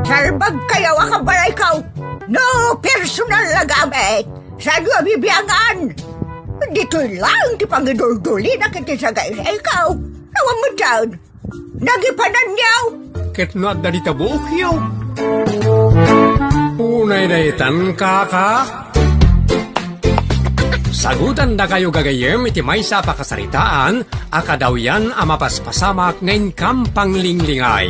Salbag kayo akabalay ikaw. No personal na gamit. Sa iyo bibiyangan. Dito'y lang di pangidul-duli na kita sa gaya sa ikaw. Nawang mo dyan. Nagipanan niyaw. Ket no at dalita bukyaw. Unay na itan kaka. Sagutan na kayo gagayem iti may sa pakasaritaan, akadaw yan amapaspasamak ngayon kampang linglingay.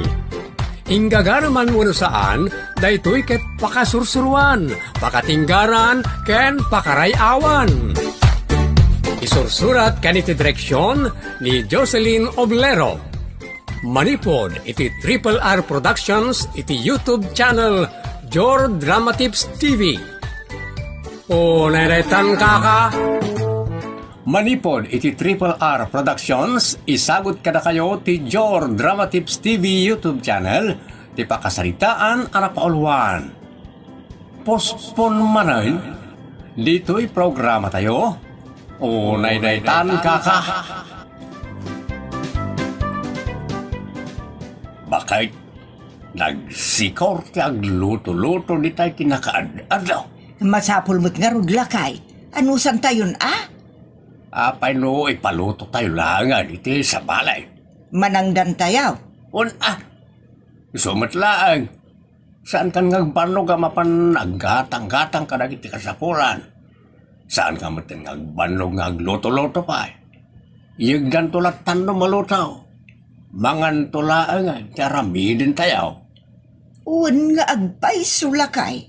Inggagaraman mo saan, daytoy ket pakasursuruan, pakatinggaran, ken pakarayawan. Isursurat kaniti direksyon ni Jocelyn Oblero. Manipod iti Triple R Productions iti YouTube channel Jor Drama Tips TV. O naretan kaka. Manipod iti Triple R Productions, isagot kada kayo ti Jor Drama Tips TV YouTube channel, ti pakasaritaan anapauluan. Pospon manay, dito'y programa tayo. O naretan kaka. Bakit nagsikor ti agluto-luto di tayo kinakaad-adaw? Masapul mo't nga rudlakay. Anusan tayon Apay no, ipaluto tayo langan iti sa balay. Manangdan tayaw. Sumat laang. Saan kan ngagbanog mapan aggatang-gatang ka iti kasapulan? Saan ka matin ngagbanog ngagluto-luto pa? Iyagdan tulat tando malutaw. Mangan tulaang tiaramidin tayaw. Uwan nga agpay sulakay.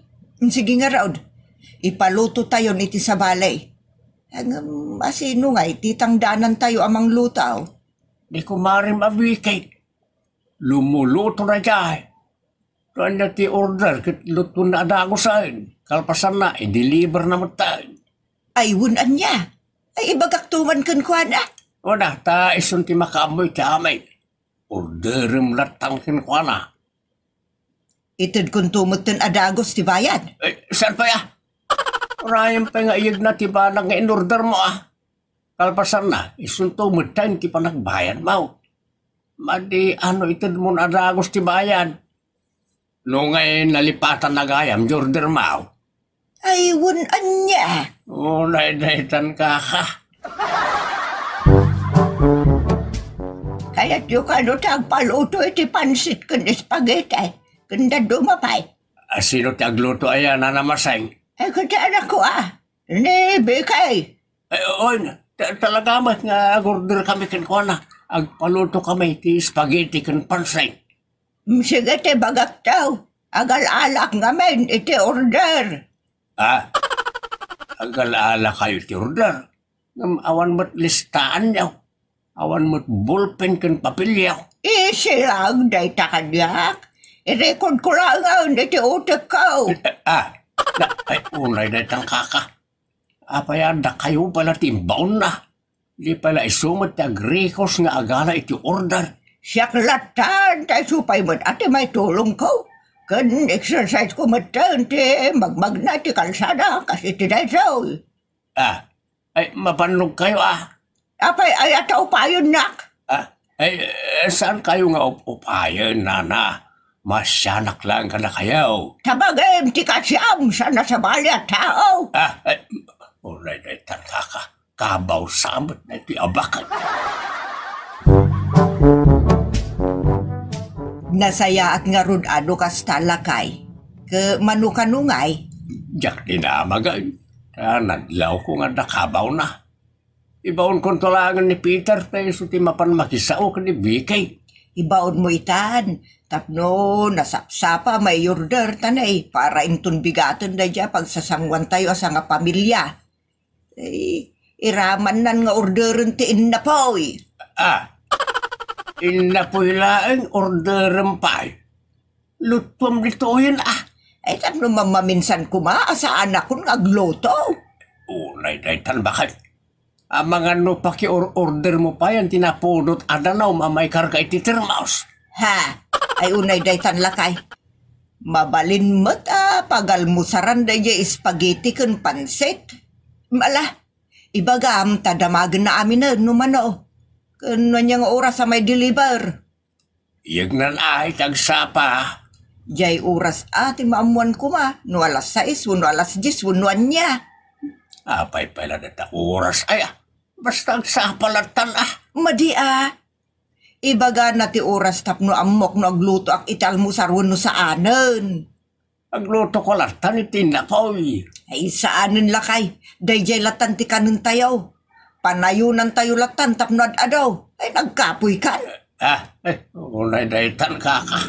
Sige nga raod. Ipaluto tayo iti sa balay. Ang asino nga, ititangdanan tayo amang lutaw. Di ko marim abikay. Lumuluto na dyan. Tuan na ti order, kit luto na adago sa'in. Kalpasan na, i-deliver na matay. Ay, wunan niya. Ay, ibagaktuman kan kwa na. O na, ta isun ti makaamoy ti amay. Orderim latang kin kwa na. Itid kung tumutin adagos ti bayan. Saan pa ya? Rayang pa nga iyag na ti banang nga in-order mo Kalpasan na, isunto mo tayo ti panagbayan mo. Madi ano itid mo na adagos ti bayan. No ngayon nalipatan na gayam, di order mo. Ay, wunan niya. O, naidaitan ka ka. Kaya tiyo ka no tagpaluto iti pansit kan spaghetti. Kanda dumapay. Sino ti agluto ayan na namasay? Ay, kata ko Ne, bekay. Oy, talaga mat nga order kami kan na. Agpaluto kami ti spaghetti kan pansay. Sige te bagak tao. Agal-alak ngamen iti order. Agal-alak kayo ti order. Awan mo't listaan niyaw. Awan mo't ballpen kan papilyaw. Silang day takanyak. I-record ko lang ang iti utak ko. Ay, unay na itang kaka. Apayanda kayo pala timbaon na. Di pala isumat agrikos nga agala iti order. Siyak latan tayo supay mo ati may tulong ko. Kan exercise ko matan ti magmag na ti kalsada kasi ti daysaw. Ay, mapanog kayo Apay ay ataw pa yun nak. Saan kayo nga upayan, nana? Masyanak lang ka na kayo. Tabagay, ti kasyam, sana sa bali at tao. Ulay na itan kaka. Kabaw samot na iti abakan. Nasaya at nga rudado kas talakay. Ke manukanungay. Diyak dinamagay. Nadlaw ko nga nakabaw na. Ibaon kong tulangan ni Peter tayo suti mapan makisao ka ni Vicky. Ibaon mo itan. Tapno, nasapsapa may order tanay para intun bigatan na dya pagsasangwan tayo sa nga pamilya. Iraman nan nga orderan ti innapoy. Innapoy laeng orderan pa. Lutpam dito yun Ay tapno mamaminsan kuma sa anak ko ngagloto. Unay daytan bakit? Mga no paki-order mo pa yan tinapudot adanaw mamay karga iti termaos. Ay unay daytan lakay. Mabalin mo't pagalmusaran da jay spaghetti kan pansit. Mala, ibagam tadamagan na amin na numano. Kano niyang oras sa may deliver. Iyag nan ay tagsapa. Jay oras ati maamuan ko ma. No alas 6, no alas 10, unuan niya. Apay pala data oras ay basta ang sapalatan Madi Ibaga na ti oras tapno amok no agluto ak italmusar no sa anen. Agluto ko latan iti napoy. Ay saanen lakay. Dayjay latan ti kanin tayo. Panayunan tayo latan tapno adaw. Ay nagkapoy ka. Unay daytan kaka.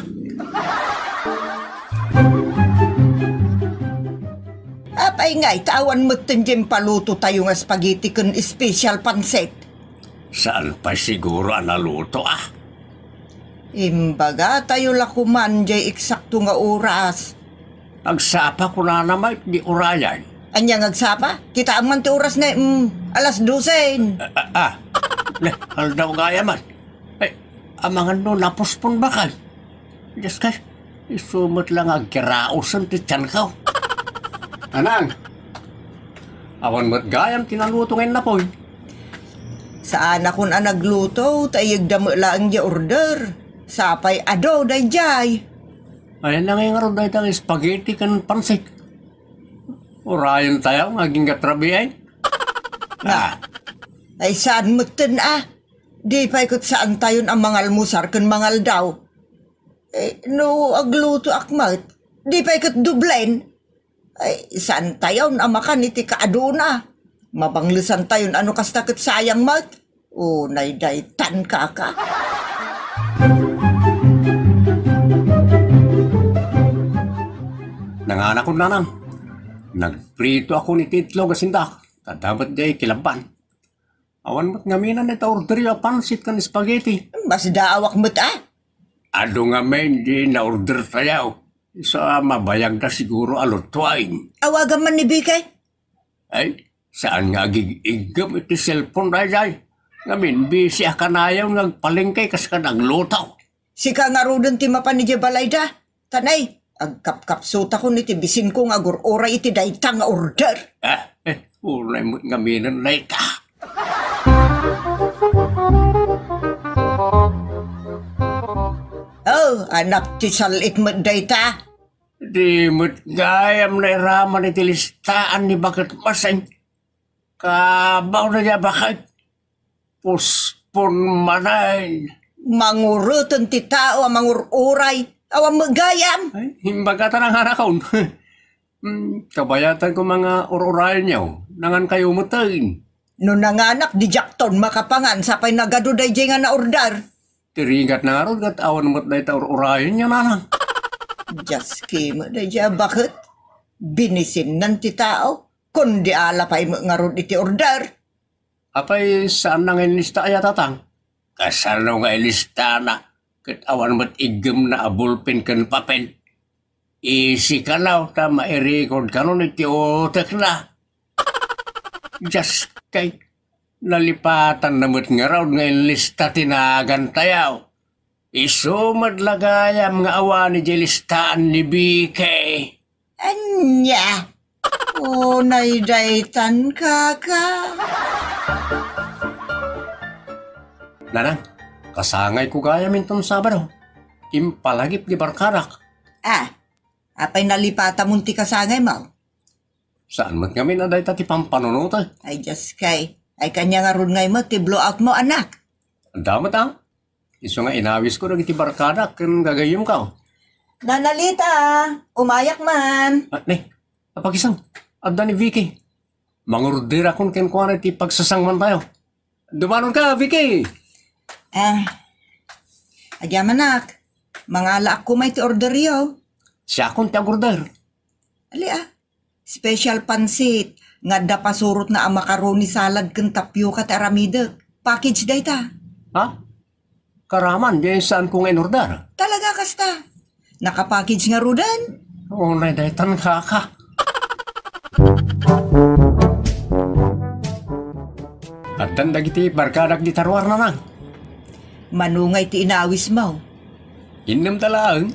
Apay nga, itawan mo tinjim paluto tayo nga spaghetti kun special pansit. Saan pa siguro naluto Imbaga tayo lakuman jay eksakto nga oras. Agsapa ko na naman di orayan. Anya ngagsapa? Kita aman ti oras na alas 12. Haldaw gaya man. Ay, amangan no napuspon ba kay? Diyos kay, isumot lang agkiraosan ti tiyan ka. Anang, awan mo't gayam tinaluto ngayon na po. Saan akong nagluto, tayag damo lang di order. Sapay ado, dayjay. Ay, nangyayon nga rin dahil ang spaghetti kan pansit. Orayan tayo, ngaging katrabi ay. Ay saan mo tin Di pa ikot saan tayon ang mangal musar kan mangal daw. No, agluto akmat. Di pa ikot dublen. Ay, saan tayon ang makan iti kaaduna? Mabanglusan tayon ano kastakit sayang mat? Nay tan kaka. Nanganak ko nanang. Nagprito ako ni Titlo gasindak. Kadamat day kilaban. Awan mo't ngaminan ito order yung pansit kan spaghetti. Mas daawak mo't Ado nga men di na order tayo. Isa mabayag na siguro alotwain. Awagan man ni Bikay. Ay, saan nga gigigam iti cellphone dayay? Ngamin, busy kanayaw nagpalengkay kas ka naglutaw. Sika nga rodon ti mapan ni Jabalayda. Tanay, agkap-kapsuta ko niti bisin ko nga gur-ora iti dayta nga order. Unay mo't ngaminan na ika. Anak ti salit mo't dayta. Di mo't gayam na iraman iti listaan ni bakit masay. Kabaw na niya bakit puspon manay. Mangurutan ti tao ang mangururay. Awang magayam. Ay, himbaga ta ng harakon. Kabayatan ko mga ururay niyo. Nangan kayo mutayin. No nanganak di jakton makapangan sapay nagaduday jay nga na order. Tiringat na ron kat awan mo't na ita ururayan niya nanang. Just kimo na dya bakit? Binisin nan ti tao. Kundi alapay mo nga ron iti order. Apay saan na nga ilista ay tatang? Kasano nga ilista na kat awan mo't igam na abulpin kan papel. Isi ka na ta ma-record ka nun iti otak na. Just kay nalipatan na mo't nga raw nga ilista tinagan tayaw. Isumad lagayam nga awan ni listaan ni Bikay. Anya? Nay daytan kaka. Nanang, kasangay ko gaya mintong Sabado. Impalagip di barkarak. Apay nalipata munti kasangay mo? Saan mo't kami na dahi tati pampanunutay? Ay just kay. Ay kanya nga ron ngay mo, ti blow out mo anak. Ang damat Iso nga inawis ko iti barkarak kan gagayim ka. Nanalita, umayak man. Pagisang, adda ni Vicky. Mangurder akong kenkwana iti pagsasangman tayo. Dumanon ka, Vicky! Agyam anak, mangala ako may ti order yo. Siya akong ti agurder. Ali special pansit, nga da pasurot na ang macaroni salad kan tapioca at aramida. Package dayta. Karaman, di saan kong inorder? Talaga kasta. Nakapackage nga rudan. Nay daytan kaka. At dagiti barkadak di tarwar na nang. Manungay ti inawis mo. Inam talaan.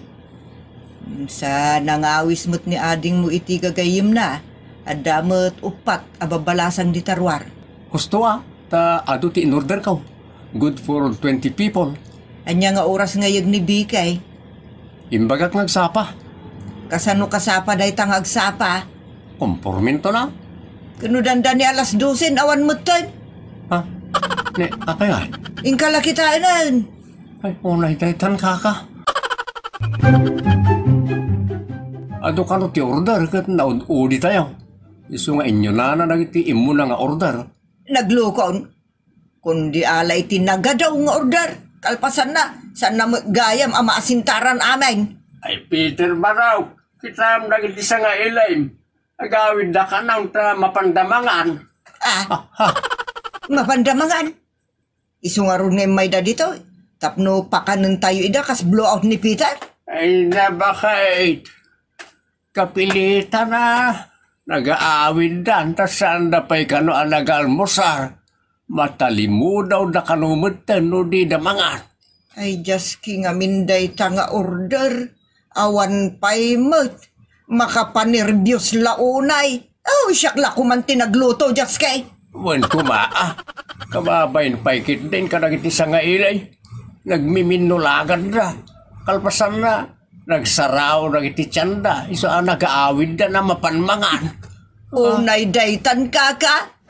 Sa nangawis mo't ni ading mo iti gagayim na. Adamot upat ababalasang di tarwar. Husto ta ado ti inorder ka. Good for 20 people. Anya nga oras ngayag ni Bikay. Imbagak nagsapa. Kasano kasapa day tangag sapa? Komporminto na. Kanudanda ni alas 12 awan mo time. Ha? Ne, apa yan? Ingkala kitaanan. Ay, unay daytan kaka. Ado ka no ti order kat naud-udi tayo. Isu nga inyo na nagiti imo na nga order. Naglukon. Kundi alay tinaga daw nga order. Kalpasan na. Saan na gayam ang maasintaran amin. Ay, Peter Baraw, kita nagiti sa nga ilaim. Agawid na ka nang mapandamangan. Mapandamangan. Isu nga ron nga may da dito. Tapno pakanan tayo ida kas blowout ni Peter. Ay, nabakait. Kapilitan na. Nag-aawid dan, tas saan na pa'y kano ang nag-almusar. Matalimu daw na kanumutan no di damangan. Ay, just king aminday tanga order. Awan pa'y mat. Makapanerbyos launay. Oh, siyak la kumanti nagluto, just kay. Wan kumaa. Kababayin pa'y kit din ka nagiti sa nga ilay. Nagmiminulagan na. Kalpasan na. Nagsaraw nagiti tiyanda. Iso ang nag-aawid na mapanmangan. Unay daytan kaka.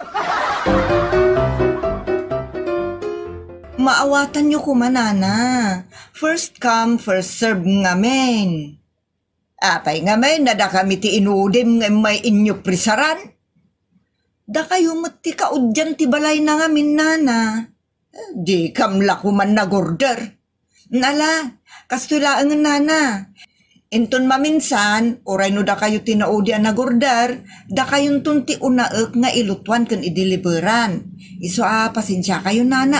Maawatan nyo kumanana. First come, first serve ngamen. Apay ngamen na da kami ti inudim ng may inyo prisaran. Da kayo mati kaudyan ti balay na ngamin nana. Di kamla kuman nag-order. Nala, kastulaan nga nana. Inton maminsan, oray no da kayo tinaudi ang nag-order, da kayong tunti unaek nga ilutwan kan ideliveran. Iso pasensya kayo nana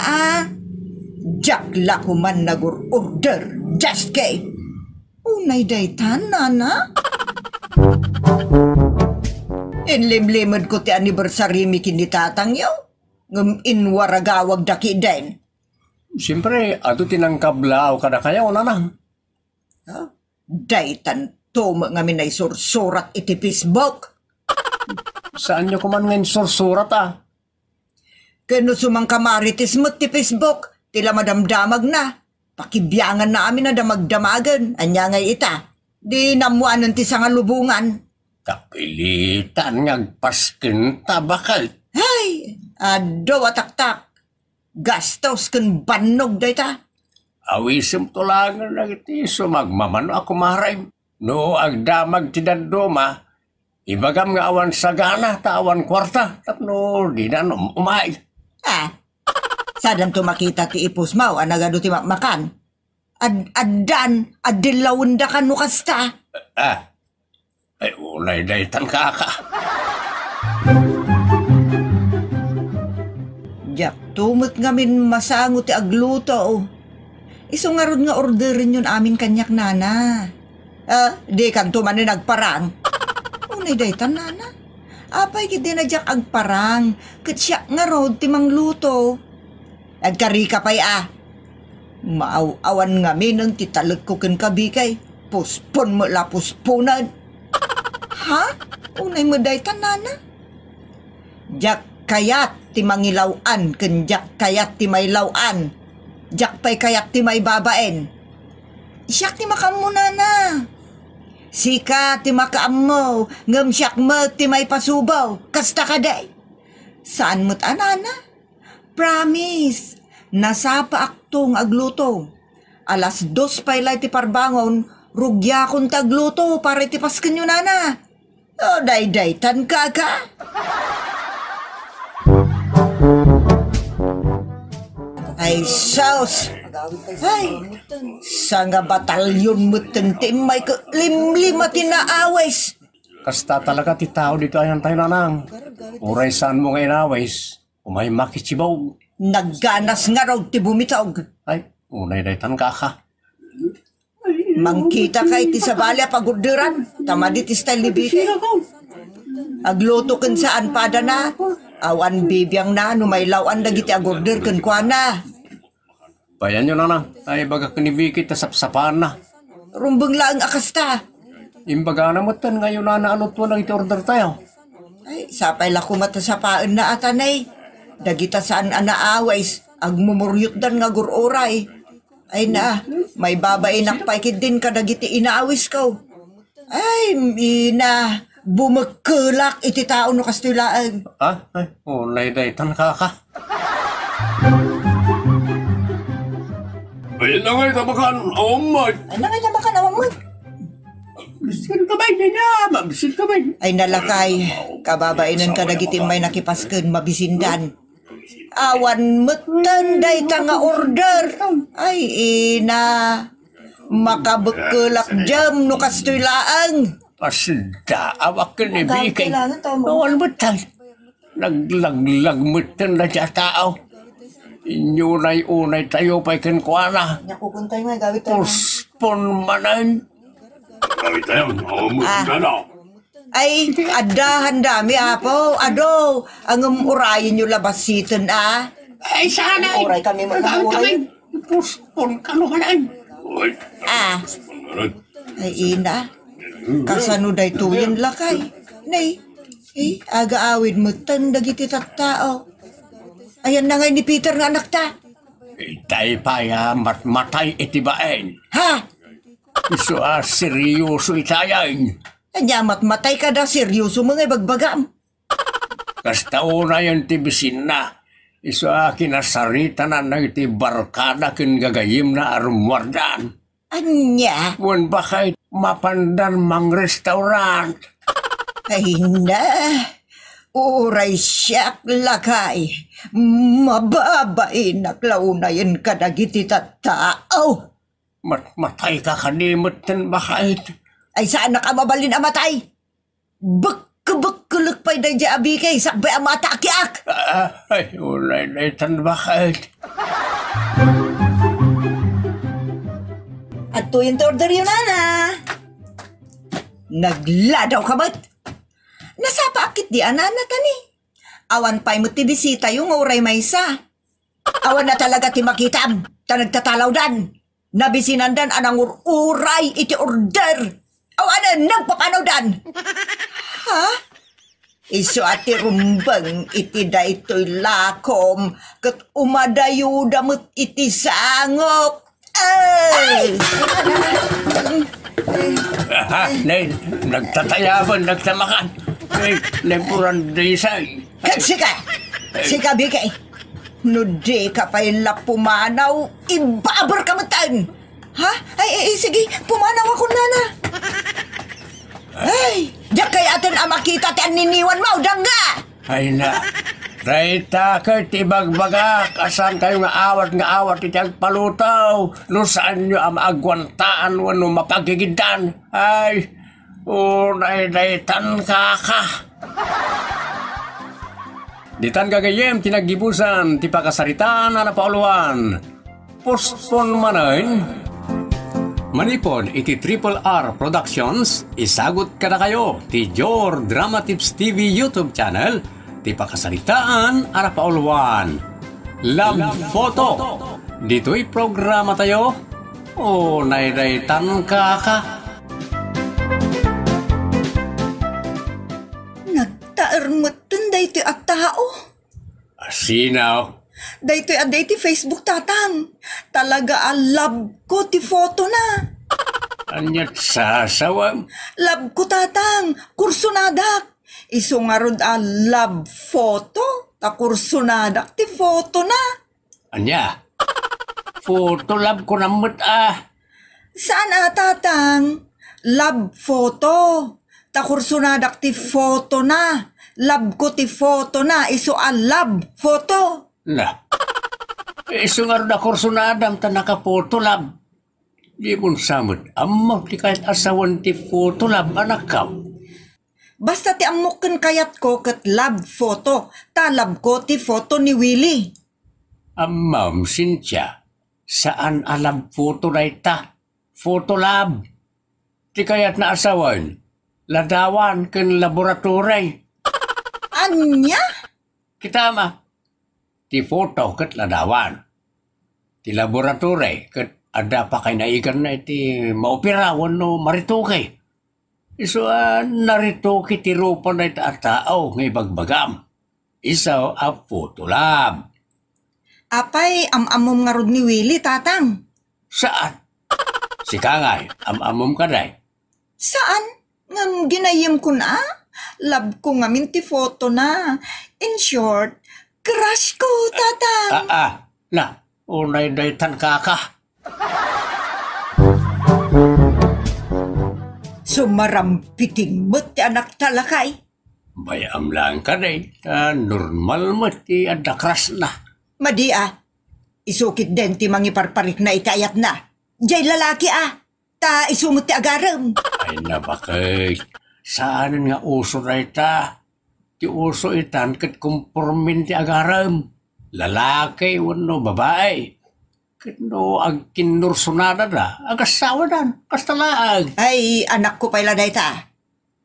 Jack la kuman nag-order, just kay. Unay daytan nana. Inlimlimod ko ti anniversary mi kinitatang yaw. Ngam inwaragawag daki din. Siyempre, ato tinangkablaw kada kayo nanang. Daytan to nga minay sursurat iti Facebook. Saan nyo kuman ngayon sursurat Kano sumang kamaritis mo ti Facebook, tila madamdamag na. Pakibiyangan na amin na damagdamagan, anya ngay ita. Di namuanan ti sa nga lubungan. Kapilitan ngagpaskin tabakal. Hay, ado ataktak. Gastos kan banog dayta. Awisim to lang na iti sumagmamano ako maray. No, agdamag ti dandoma, ibagam nga awan sagana, awan kwarta, tapno di na umay. Sadam to makita ti ipus mau, anagado ti makan. Addan, adilawanda ka no kasta. Ay, unay daytan kaka. Jak, tumot ngamin masango ti agluto. Iso nga rod nga orderin yun amin kanyak nana. Di kanto man nagparang. Unay daytan nana. Apay kiti na jak agparang. Katsya nga rod ti mangluto. Nagkarika pa'y Maaw-awan ngamin ang titalag ko ken kabikay. Puspon mo la pusponan. Ha? Unay mo daytan nana. Jak kayat ti mangilawan ken jak kayat ti may lawan. Jak pa'y kayat ti may babaen. Siyak ti makamuna na. Sika ti makaam mo, ngam siyak mo ti may pasubaw, kasta ka day. Saan mo't anana? Promise, nasapa aktong agluto. Alas 2 pa'y lay ti parbangon, rugya kong tagluto para ti paskin yun nana. O day-day tan kaka. Ay, sauce! Ay, sa nga batalyon mo tintim may limlima tinaawis. Kasta talaga ti tao dito ayan tayo nanang. Uray saan mo ngayon awis, umay makichibaw. Nagganas nga raw ti bumitog. Ay, unay daytan kaka. Mangkita kay ti sabalya pagurderan, tamadi ti style libike. Agluto ken saan pada na, awan bibiyang na numaylawan dagiti agorder ken kuana. Bayan nyo nanang, ay baga kanibikit na sapsapan na. Rumbeng lang akasta. Imbaga na mo tan ngayon na naanot mo nang iti-order tayo. Ay, sapay la kumata sa paan na atanay. Dagita saan anaawais, agmumuryot dan nga guroray. Ay na, may babainak pa ikid din kadagiti inaawis ko. Ay, ina, bumagkulak iti tao no kastilaan. Ay, unay daytan ka. Ay, nangay tabakan, my. Ay, nangay ba ka naman mo? Bisin kamay niya, bisin kamay. Ay nalakay, kababainan kadagiti may nakipasken mabisindan. Awan metan day nga order. Ay, ina, makabagkulak jam no kastilaan. Pasda, awak ka ni Bikay. Awan betal. Naglaglag metan na siya tao. Inyunay-unay tayo pa'y kinkwana. Nakukuntay mo, gawit tayo. Puspon manan. Gawit tayo, Ay, adahan dami apo. Ado, ang urayin nyo labasitan Ay, sana. Uray kami mag-uray. Puspon ka naman. Ay, ina. Kasano day tuyan lakay. Nay, aga-awid mo tandagiti tattao. Ayan na nga ni Peter nga anak ta. Itay pa ya matmatay itibain. Ha? Iso seryoso itayan. Anya matmatay ka da seryoso mga bagbagam. Kasta una yung tibisin na. Iso kinasarita na iti barkada kin gagayim na arumwardan. Anya? Wan ba kay mapandan mang restaurant? Ay na. Uray siyak lakay. Mababay naklaunayan kadagiti tattao. Matmatay ka kanimot tan bakit? Ay saan na ka mabalin amatay? Bakkulak pa'y da jabi kay sakbay amata kiak. Ay, ulay na tan bakit? At to yung order yun, Nana. Nagladaw ka ba't? Nasapa akit di anana tani. Awan pa'y mo ti bisita yung uray maysa. Awan na talaga ti makitam. Ta nagtatalaw dan. Nabisinandan anang uray iti order. Awan na nagpapanaw dan. Ha? Iso ati rumbang iti da ito'y lakom. Kat umadayo damot iti sangok. Ay! Nay, nagtatayaban, nagtamakan. Nay, purandisay. Kat sika bigay. No di ka pa yung pumanaw, ibabar ka matan. Ha? Ay, sige, pumanaw ako, Nana. Ay, diyak kay atin ang makita ti niniwan mo, dangga. Ay na, rayta ka tibagbaga, kasan kayo nga awat itag palutaw. No saan nyo ang maagwantaan wano mapagigidan. Ay, unay-daytan ka. Ditan gagayem tinagibusan ti pakasaritaan na napauluan. Postpon manain. Manipon iti Triple R Productions, isagot kada kayo ti Jor Drama Tips TV YouTube channel, ti pakasaritaan ara pauluan. Love Photo. Dito'y programa tayo. O naidaytan ka. Nagtaarmatan day ti at tao. Asinaw. Daytoy aday ti Facebook tatang. Talaga love ko ti photo na. Anyat sasawam. Love ko tatang, kursunadak. Iso nga rod love photo, ta kursunadak ti photo na. Anya? Photo love ko namot Saan tatang? Love photo, ta kursunadak ti photo na. Love ko ti photo na, iso love photo. Na. Iso nga rin ako sunadam ta naka-photo lab. Di mo samot. Amok ti kahit asawan ti photo lab anak ka. Basta ti amukin kayat ko kat love photo. Ta love ko ti photo ni Willie. Ma'am Cynthia, saan alam photo na ita? Photo lab. Ti kahit na asawan. Ladawan ken laboratory. Anya? Kita ma. Ti photo ket ladawan. Ti laboratory ket ada pa kay naigan na iti maoperawan no marituke. Iso narituke ti rupa na ita tao ngay bagbagam. Isaw photo lab. Apay amamom nga rod ni Willie tatang. Saan? Si Kangay, amom ka day. Saan? Ngam ginayim ko na? Love ko nga minti photo na. In short, crush ko, tatang. Na, unay daytan kaka. Sumarampiting mo't ti anak talakay. Bayam lang ka day. Normal mo ti adakras na. Madia, isukit din ti mangiparparik na ikayat na. Jay lalaki ta isumot ti agaram. Ay nabakay. Saan nga uso na ita? Ti uso itan kat kumpormin ti agaram. Lalaki, wano babae. Kano ag kinursunada da, agasawa dan, kastalaag. Ay, anak ko pala day ta.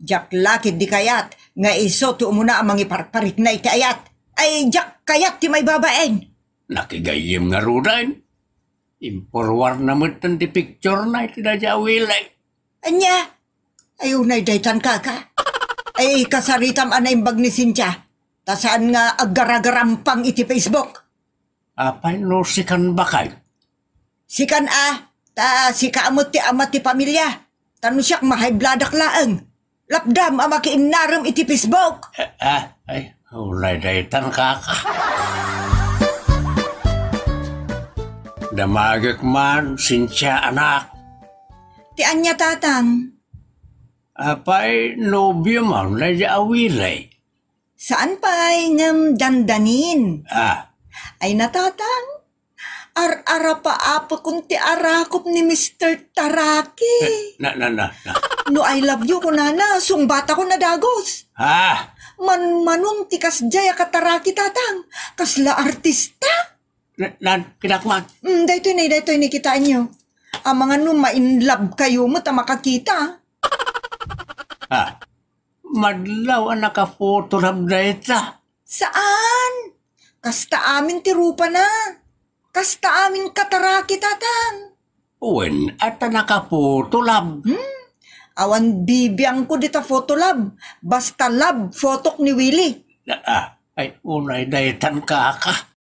Jak lakid di kayat, nga iso ti umuna ang mangiparparik na ikayat. Ay, jak kayat ti may babaeng. Nakigayim nga rudan. Imporwar na mo ti picture na iti da jawilay. Anya, ay unay daytan kaka. Ay, kasaritam anay bag ni Cynthia. Ta saan nga aggaragarampang iti Facebook. Apay no sikan bakay? Sikan ta sika amot ti amat ti pamilya. Tano siyak mahaybladak laeng. Lapdam ama kiinarem iti Facebook. Ay, ulay daytan kaka. Damagak man, Cynthia anak. Ti anya tatang. Apay nobyo man na awilay. Saan pa'y ngam dandanin? Ay natatang. Ar-ara pa apa kung ti arakop ni Mr. Taraki. Na. No I love you ko na sungbata ko na dagos. Man-manong ti kasjaya kataraki tatang. Kasla artista. Kinakman. Daytoy ni kitaan nyo. Ang mga ma-in-love kayo mo ta makakita. Madlaw ang nakafoto ng data. Saan? Kasta amin ti rupa na. Kasta amin kataraki tatang. Uwen at nakafoto lab. Awan bibiyang ko dita photo lab. Basta lab photok ni Willie. Ay unay daytan kaka.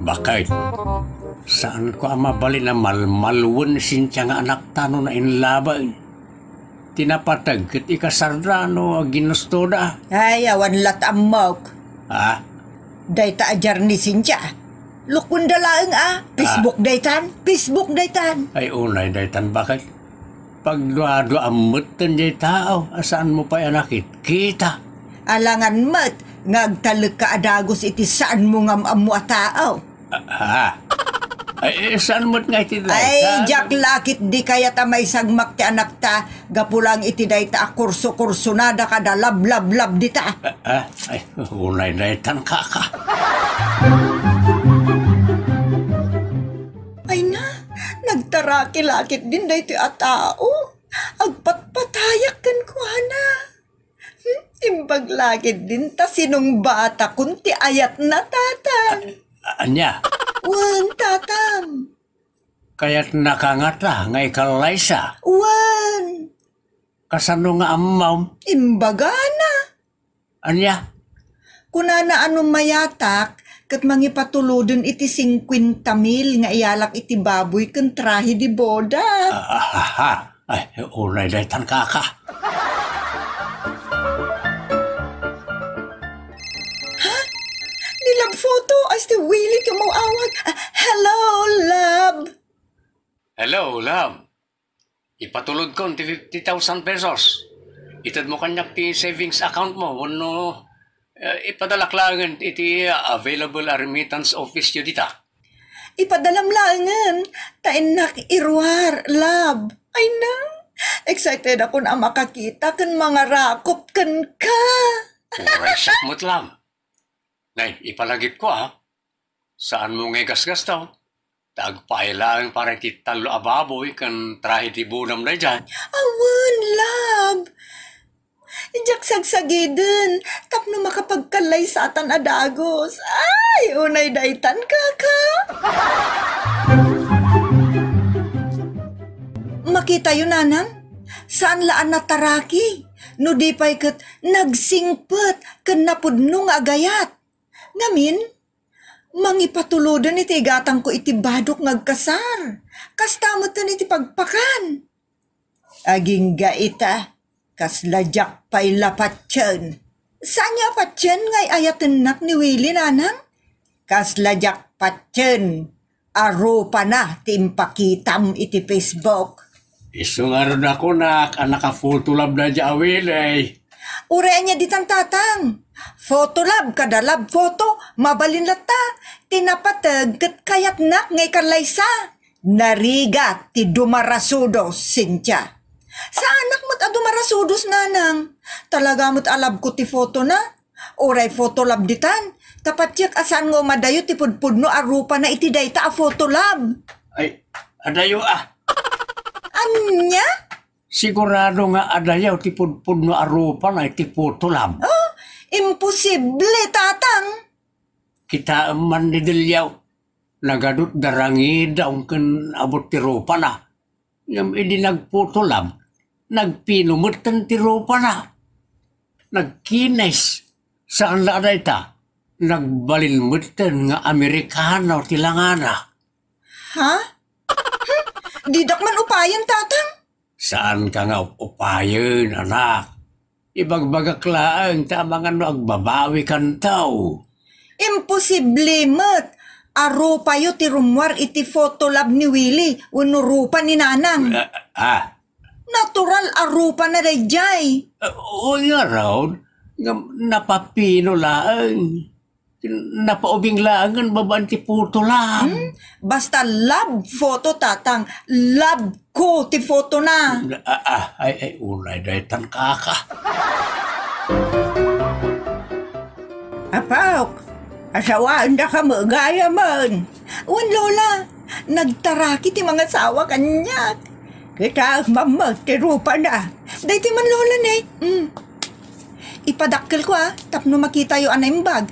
Bakay, saan ko mabali na malmalwan Cynthia nga anak tano na inlaban? Tinapatag kat ikasardrano ginusto da. Ay, awan lat amok. Dayta ajar ni Cynthia. Lukunda laeng Facebook daytan. Ay unay daytan bakay. Pagduado amutan jay tao, asaan mo pa anakit? Kita. Alangan mat, ngagtalag ka adagos iti saan mo ngam amu a tao. Ay, saan mo't nga iti dayta? Ay, jak lakit di kaya ta may sagmak ti anak ta, gapulang iti dayta kurso-kurso nada kada lab-lab-lab di ta. Ay, unay daytan kaka. Ay na, nagtaraki-lakit din dayto a tao. Agpatpatayak kan kuhana. Imbag lakit din ta sinong bata kunti ayat na tatang. Anya? Wan, tatang. Kaya't nakangata nga ikalaysa. Wan. Kasano nga amaw? Imbaga na. Anya? Kunana anong mayatak, kat mangipatulodon iti 50,000 nga iyalak iti baboy kan trahe di boda. Ay, unay daytan kaka. Love photo as the Willie kumawawag. Hello, love. Hello, love. Ipatulod ko 50,000 pesos. Itad mo kanyak ti savings account mo. Wano, ipadalaklangan iti available remittance office yun dita. Ipadalamlangan. Tainak irwar, love. Ay na. Excited ako na makakita kan mga rakop kan ka. Uray, sakmot lang. Nay, ipalagip ko Saan mo nga gasgas daw? Tagpailang para ti talo ababoy kan trahe ti bunam na dyan. Awan, love. Ijak sagsagidin. Tapno makapagkalay sa atan adagos. Ay, unay daytan kaka. Makita yun, nanang? Saan laan nataraki? No di pa'y kat nagsingpet kan napudno nga agayat. Ngamin, Mangipatulodan iti gatang ko iti badok ngagkasar. Kastamot na iti pagpakan. Aging gaita, kasladyak pa'y lapatyan. Saan niya patyan ngay ayatenak ni Willie nanang? Kasladyak patyan. Aro pa na timpakitam iti Facebook. Isungaron ako na naka-photolab na dya awilay. Ure niya ditang tatang. Photolab kada lab photo, mabalin lata. Tinapatag kat kayat nak ngay kalaysa. Narigat ti dumarasudos, Cynthia. Sa anak mo't adumarasudos nanang. Talaga mo't alab ko ti photo na. Oray photolab ditan. Kapatyak asan ngo madayo ti pudpudno arupa na iti dayta a photolab. Ay, adayo ah. Anya? Sigurado nga adayaw ti pudpud no arupa na iti photolab. Oh, imposible tatang. Kita man ni Dilyaw. Nagadot darangi daw kan abot ti rupa na. Yung idi nagphotolab, nagpinumutan ti rupa na. Nagkines. Saan la dayta? Nagbalinmutan nga Amerikano ti langana. Ha? Didak man upayan tatang. Saan ka nga upayan, anak? Ibagbagak laang tama nga no agbabawi kan tao. Imposible mat. Aro payo ti rumwar iti photolab ni Willie. Unurupa ni nanang. Natural arupa na dayjay. O nga raw, napapino laang. Napaubing laangan babaan ti photolab. Basta love photo tatang. Love ko ti photo na. Ay, ulay daytan kaka. Apaw, asawaan na ka magaya man. Wan lola, nagtaraki ti mga sawa kanyak. Kita mamagtirupa na. Day ti man lola ne. Ipadakkel ko tapno makita yung anay bag.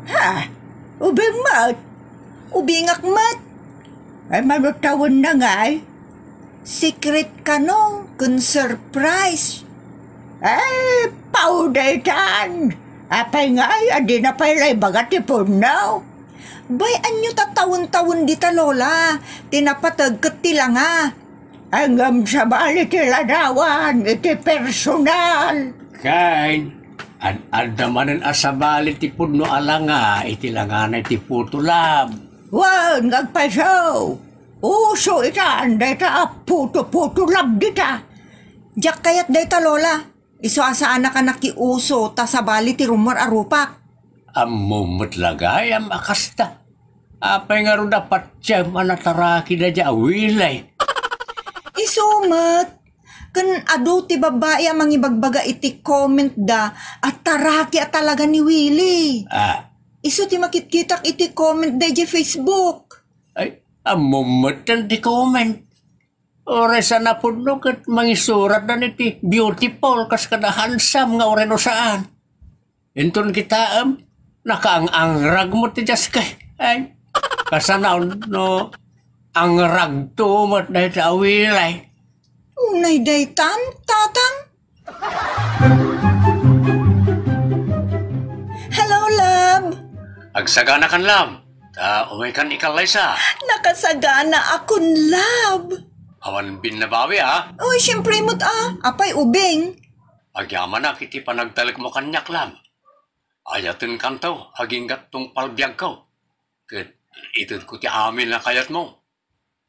Ha? Ubing mat? Ubingak mat. Ay manutawon na nga eh. Secret ka no, kun surprise. Ay, paudaytan. Apay nga ay, adi na pa'y bagat ipon now. Bay, anyo tatawon-tawon dita lola. Tinapatag kat tila nga. Hanggang sa bali tiladawan, iti personal. Kain, adamanan asabali ti pudno alanga, iti langana iti photolab. Wan, ngagpasaw. Uso itaan, dayta puto-puto lab dita. Jak kayat dayta lola. Iso asa anak-anak ki uso, ta sabali ti rumor arupak. Amumot lagay, akasta. Apay nga ro dapat siya manataraki na dya awilay. Isumat. Kan ado ti babae ang mangibagbaga iti comment da at taraki at talaga ni Willie. Iso ti makitkitak iti comment da di Facebook. Ay, amumutan ti comment. Ore sa napudno kat mangisurat na niti beautiful kas kada handsome nga ore no saan. Inton kita nakaang-angrag mo ti Jaskay. Ay, kasanaw no angrag to mat na iti awilay. Unay daytan, tatang? Hello, love. Agsagana kan lam. Umay kan ikalay sa. Nakasagana akon, love. Awan binabawi ha. Uy, siyempre mo't apay ubing. Agyaman na kiti panagtalik mo kanyak lam. Ayatin kantaw, aginggat tong palbiag ko. Kat itod ko ti amin na kayat mo.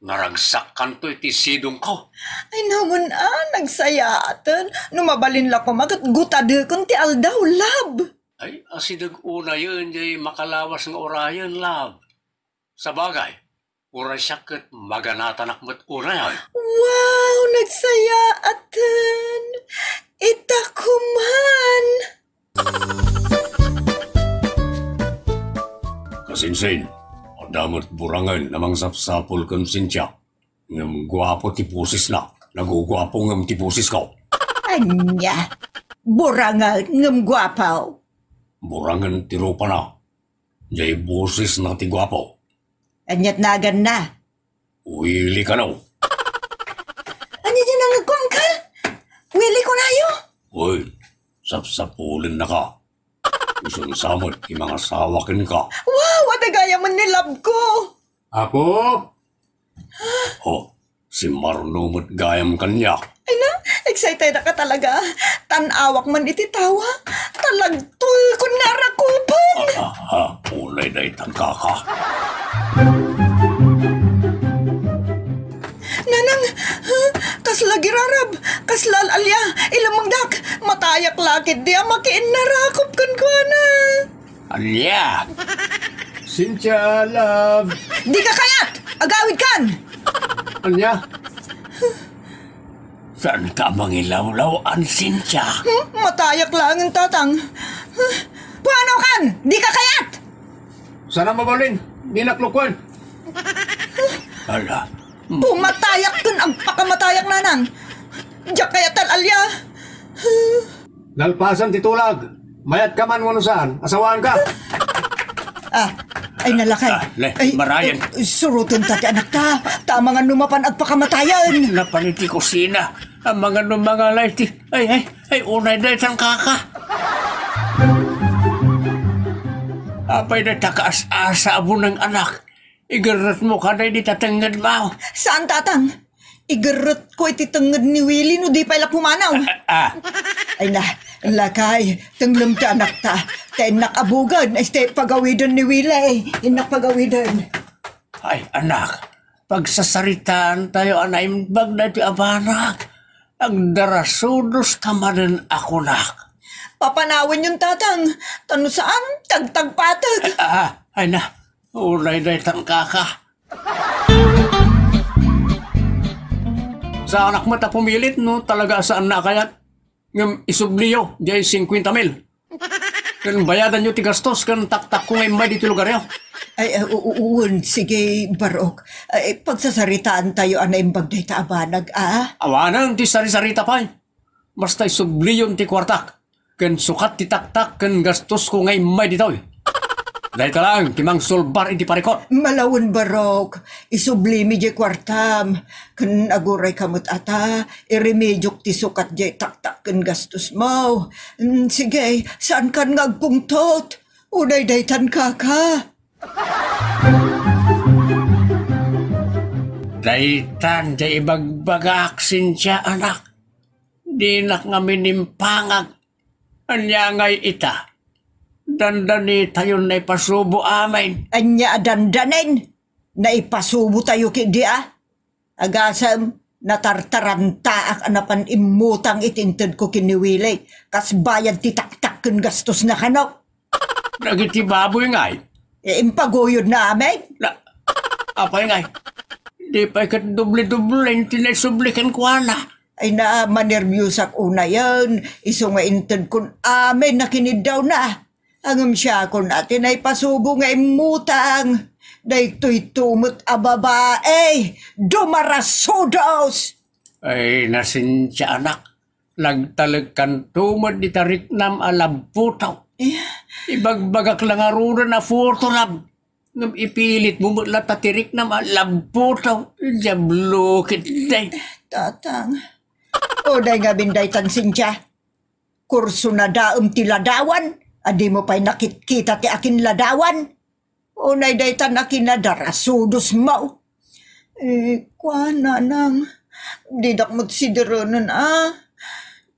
Naragsak kanto iti sidong ko. Ay naman nagsayatan. Numabalin la ko magat gutade kon ti aldaw, love. Ay, asidag una yun, di makalawas ng orayan, love. Sa bagay, uray siyakat maganatanak mo't uray. Wow, nagsayatan. Itakuman. Kasinsin, damot burangan namang sapsapol kan Cynthia. Ngam guwapo ti pusis na. Nagugwapo ngam ti pusis ko. Anya, burangan ngam gwapaw. Burangan ti rupa na. Jay busis na ti gwapo. Anyat nagan na. Wili ka na. Anya dyan ang nagkumkal? Willie ko na yo. Uy, sapsapulin na ka. Isang samot, mga sawakin ka. Wow, at Madagaya man ni love ko. Apo? Oh, si Marnumot gayam kanya. Ay na, excited ka talaga. Tanawak man iti tawa. Talagtoy ko narakupan. Unay na itang kaka. Nanang, kasla girarab, kaslal alya, ilamangdak, matayak lakit di makiin narakop kan ko na. Alya! Cynthia, love! Di ka kayat, agawid kan. Alya? Saan ka mangilawlawan, Cynthia? Matayak lang ang tatang. Paano kan, di ka kayat. Sana mabalin, di naklukwan. Ala, Pumatayak kun ang pakamatayak nanang. Diyak kayatal alya. nalpasan titulag. Mayat ka man wano saan, asawaan ka. Ay nalakay. Marayan. Surutin tati anak ta. Tama nga numapan at pakamatayan. Napaniti kusina. Ang mga numangalay ti. Ay, unay na itang kaka. Apay na takaas-asa mo ng anak. Igarat mo ka na di tatangad mo. Saan tatang? Igarot ko ititangad ni Willie no di pala pumanaw. Ay na, lakay, tanglam ta anak ta. Kaya nakabugan, ay stay pagawidan ni Willie. Inak pagawidan. Ay, anak, pagsasaritaan tayo, anay, bag na ti abanak. Ang darasudos ka man ako, nak. Papanawin yung tatang. Tano saan? Tagtagpatag. Ay na, unay na itang kaka. Sa anak mo ta pumilit, no? Talaga saan na kayat? Ngam isubliyo, jay 50,000. Kan bayadan nyo ti gastos, kan taktak ko ngayon may dito lugar yun. Ay, sige, Barok. Ay, pagsasaritaan tayo, anay bagday ta abanag, Awanan ti sari-sarita pa. Basta isubliyon ti kwartak. Kan sukat ti taktak, kan gastos ko ngayon may dito. Dahil ka lang, timang sulbar iti parikot. Malawan Barok, isublimi di kwartam, kan aguray kamot ata, iremedyo ti sukat di taktak kan gastos mo. Sige, saan kan ngagpungtot? Unay daytan kaka. Daytan, di ibagbagak Cynthia, anak. Di nak nga minimpangag. Anya ngay ita. Dandani tayo na ipasubo amin. Anya dandanin, na ipasubo tayo kidi Agasam, natartaranta ak anapan imutang itintid ko kiniwili, kas bayad ti taktak kan gastos na kanok. Nagitibaboy ngay. Impaguyod na amin. Apay ngay. Di pa ikat doble-doble, tinasublikan ko na. Ay na, manervyusak una yan. Iso nga intid kun amin na kinidaw na. Angam siya kun natin ay pasubo nga imutang. Daytoy tumot a babae. Dumarasudos! Ay, nasin siya anak. Nagtalag kan tumot di tariknam alabutaw. Ibagbagak lang arunan na fortunab. Ngam ipilit mo mula tatirik na alabutaw. Diablokit day. Tatang. O day nga binday tan Cynthia. Kurso na daom ti ladawan. Adi mo pa'y nakikita ti akin ladawan. O nay day tan akin na darasudos mo. Kwa nang. Didak mo't sideronan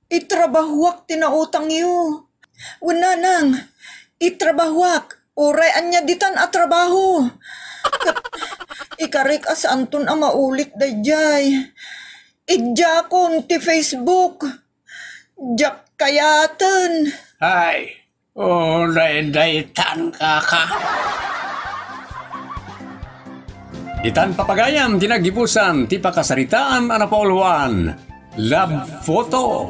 Itrabahuak tinautang iyo. Una nang. Itrabahuak. Oray anya ditan a trabaho. Ikarik asantun ang maulit dayjay. Idya kon ti Facebook. Jak kayatan. Ay, daytan kaka. Itan papagayam tinagipusan ti pakasaritaan anapauluan. Love Photo.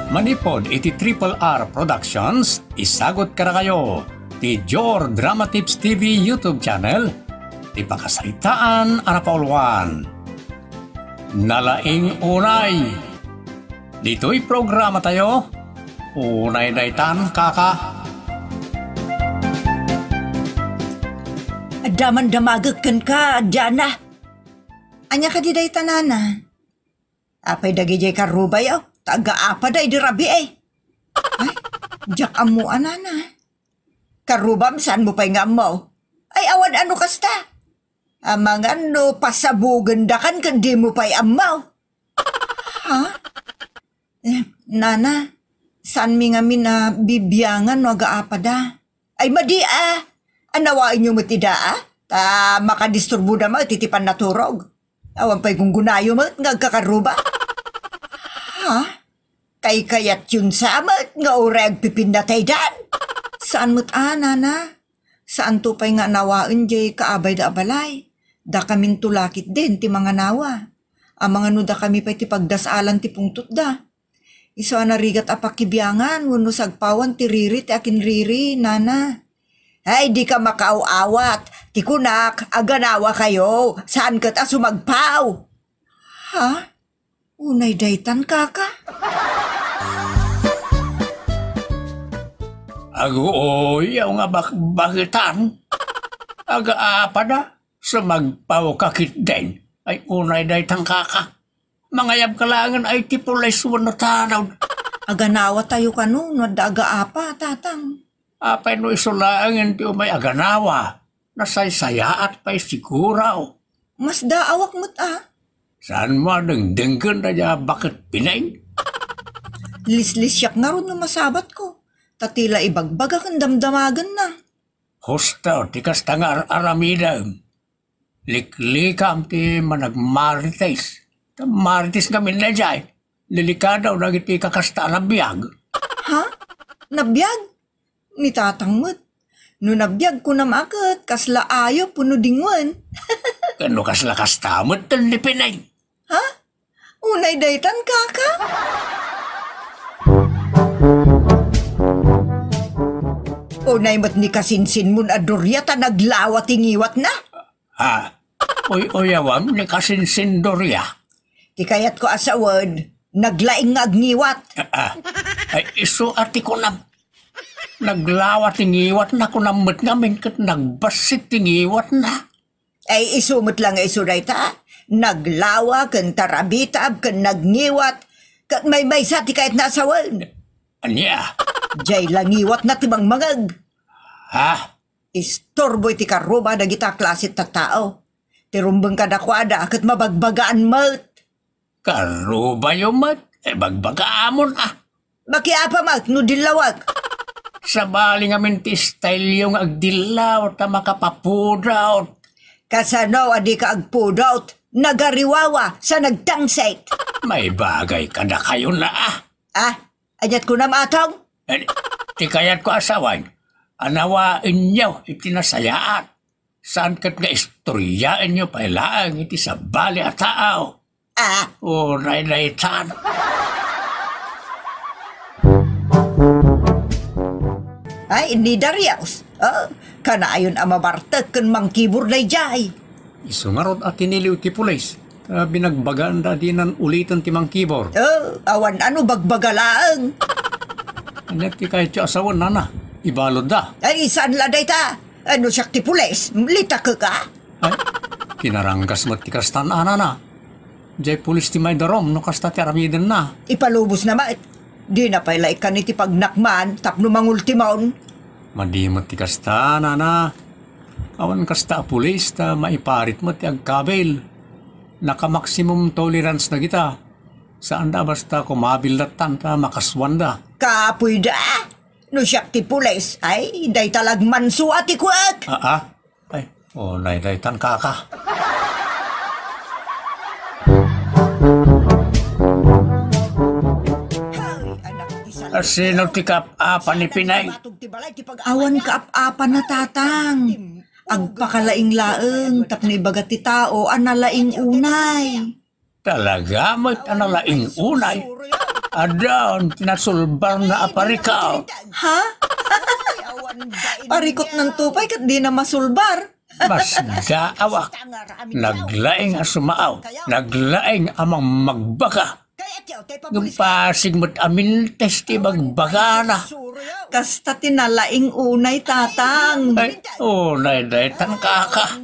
Manipod iti Triple R Productions, isagot kara kayo. Ti Jor Drama Tips TV YouTube channel, ti pakasaritaan anapauluan. Nalaing unay. Dito'y programa tayo. Unay daytan kaka. Daman damagakan ka, Diana. Anya ka di day tanana. Apay dagijay ka rubay taga-apa day di rabi Ay, jak amu anana. Karubam saan mo pa'y nga mo? Ay awan ano kasta? Amang ano, pasabugandakan kan di mo pa'y amaw. Ha? Nana, saan mi nga mi na bibiyangan no agaapada? Ay madi anawain nyo matida ta makadisturbo na mo, titipan na turog. Awan pa'y kung gunayo mo, ngagkakaruba. Ha? Kay kayat yun sa amat, nga ureg pipindatay dan. Saan mo't Nana? Saan to pa'y nga nawain jay kaabay da abalay? Da kaming tulakit din ti mga nawa. Ang mga no da kami pa'y ti pagdasalan ti pungtot da. Iso narigat apakibiyangan, wano sagpawan ti riri ti akin riri, Nana. Ay, di ka makauawat. Tikunak, aganawa kayo. Saan kat sumagpaw? Ha? Unay daytan kaka? Ago, yaw nga bakitan. Aga na, sumagpaw kakit din. Ay unay day tangkaka. Mangayab kalangan ay tipulay suwan na tanaw. Aganawa tayo kanu, no daga apa, tatang. Apay no isulaangin ti umay aganawa. Nasaysayaat pa'y siguraw. Mas daawak mo't Saan mo dengdengken na niya bakit pinay? Lislis siyak nga ron no masabat ko. Tatila ibagbaga kang damdamagan na. Husto, tikas tangar aramidam. Liklikam ti managmarites. Marites kami na dyan. Lilikadaw na iti kakasta na biyag. Ha? Nabiyag? Ni tatang mo't. No nabiyag ko na makit, kasla ayo puno dingwan. Kano kasla kastamot tan ni pinay? Ha? Unay daytan kaka? Unay mat ni kasinsin mun adorya ta naglawa tingiwat na. Ha? Uyawam ni kasinsindoria. Ti kayat ko asawad, naglaing nga agniwat. Ay iso ati ko na. Naglawa tingiwat na ko namit ngamin kat nagbasit tingiwat na. Ay isumot lang isuray ta. Naglawa kan tarabitab kan nagniwat. Kat may sa ti kahit nasawan. Anya? Jay langiwat na timang mangag. Ha? Istorboy ti karuba na gita klasit ta tao. Tirumbang kadakwada kat mabagbagaan mat. Karuba yung mat? Bagbagaan Makiapa mat no dilawag. Sa bali nga ti style yung agdilaw ta makapapudaw. Kasano adi ka agpudaw. Nagariwawa sa nagtangset. May bagay ka na kayo na Ajat ko na matong. Ti kayat ko asawan. Anawain niyo itinasayaan. Saan kat nga istoryaan niyo pailaan iti sa bali at tao. Ray-tan. Ay, hindi daryaws. Kanaayon ang mabartag kan mangkibur na jay. Isungarod at tiniliw ti pulis. Binagbagaan da dinan ulitan ti mangkibor. Awan ano bagbagalaang. Anak ti kahit siya asawan nana. Ibalod da. Ay, saan laday ta? Ano siya ti pulis? Lita ka ka? Ay, kinaranggas mo ti kastan na. Jay pulis ti may darom no kasta ti aramiden na. Ipalubos naman. Di na pala ikan iti pagnakman tapno mangultimon. Madimot ti kasta na. Awan kasta pulis ta maiparit mo ti agkabel. Naka-maximum tolerance na kita. Saan da basta kumabilatan ta makaswanda. Kapoy da. No siya ti pulis. Ay, day talag manso ati kuwag. Ay, naitan kaka. Sino ti kap-apa ni Pinay? Awan kaap-apa na tatang. Agpakalaing laeng, tapno ibagat ti tao, analaing unay. Talaga mo't analaing unay. Adon, tinasulbar na aparikaw. Ha? Parikot ng tupay kat di na masulbar. Mas gaawak. Naglaing asumaaw. Naglaing amang magbaka. Yung pasig mo't amin testi magbaga na. Kasta tinalaing unay tatang. Ay, unay daytan kaka.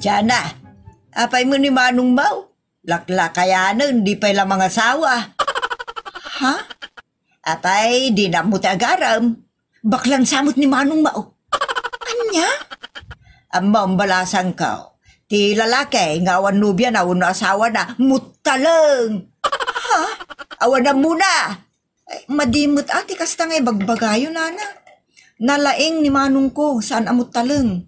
Diana, apay mo ni Manong Mau? Laklakayanan, di pa lang mga asawa. Ha? Apay, di na mo tagaram. baklang samot ni Manong Mao. Anya? Amam balasan ka. Ti lalaki, nga awan nubya na, uno asawa na, mutaleng. Ha? Awan na muna. Ay, madimot ati kasta ngay bagbagayo nana. Nalaing ni Manong ko saan amot taleng.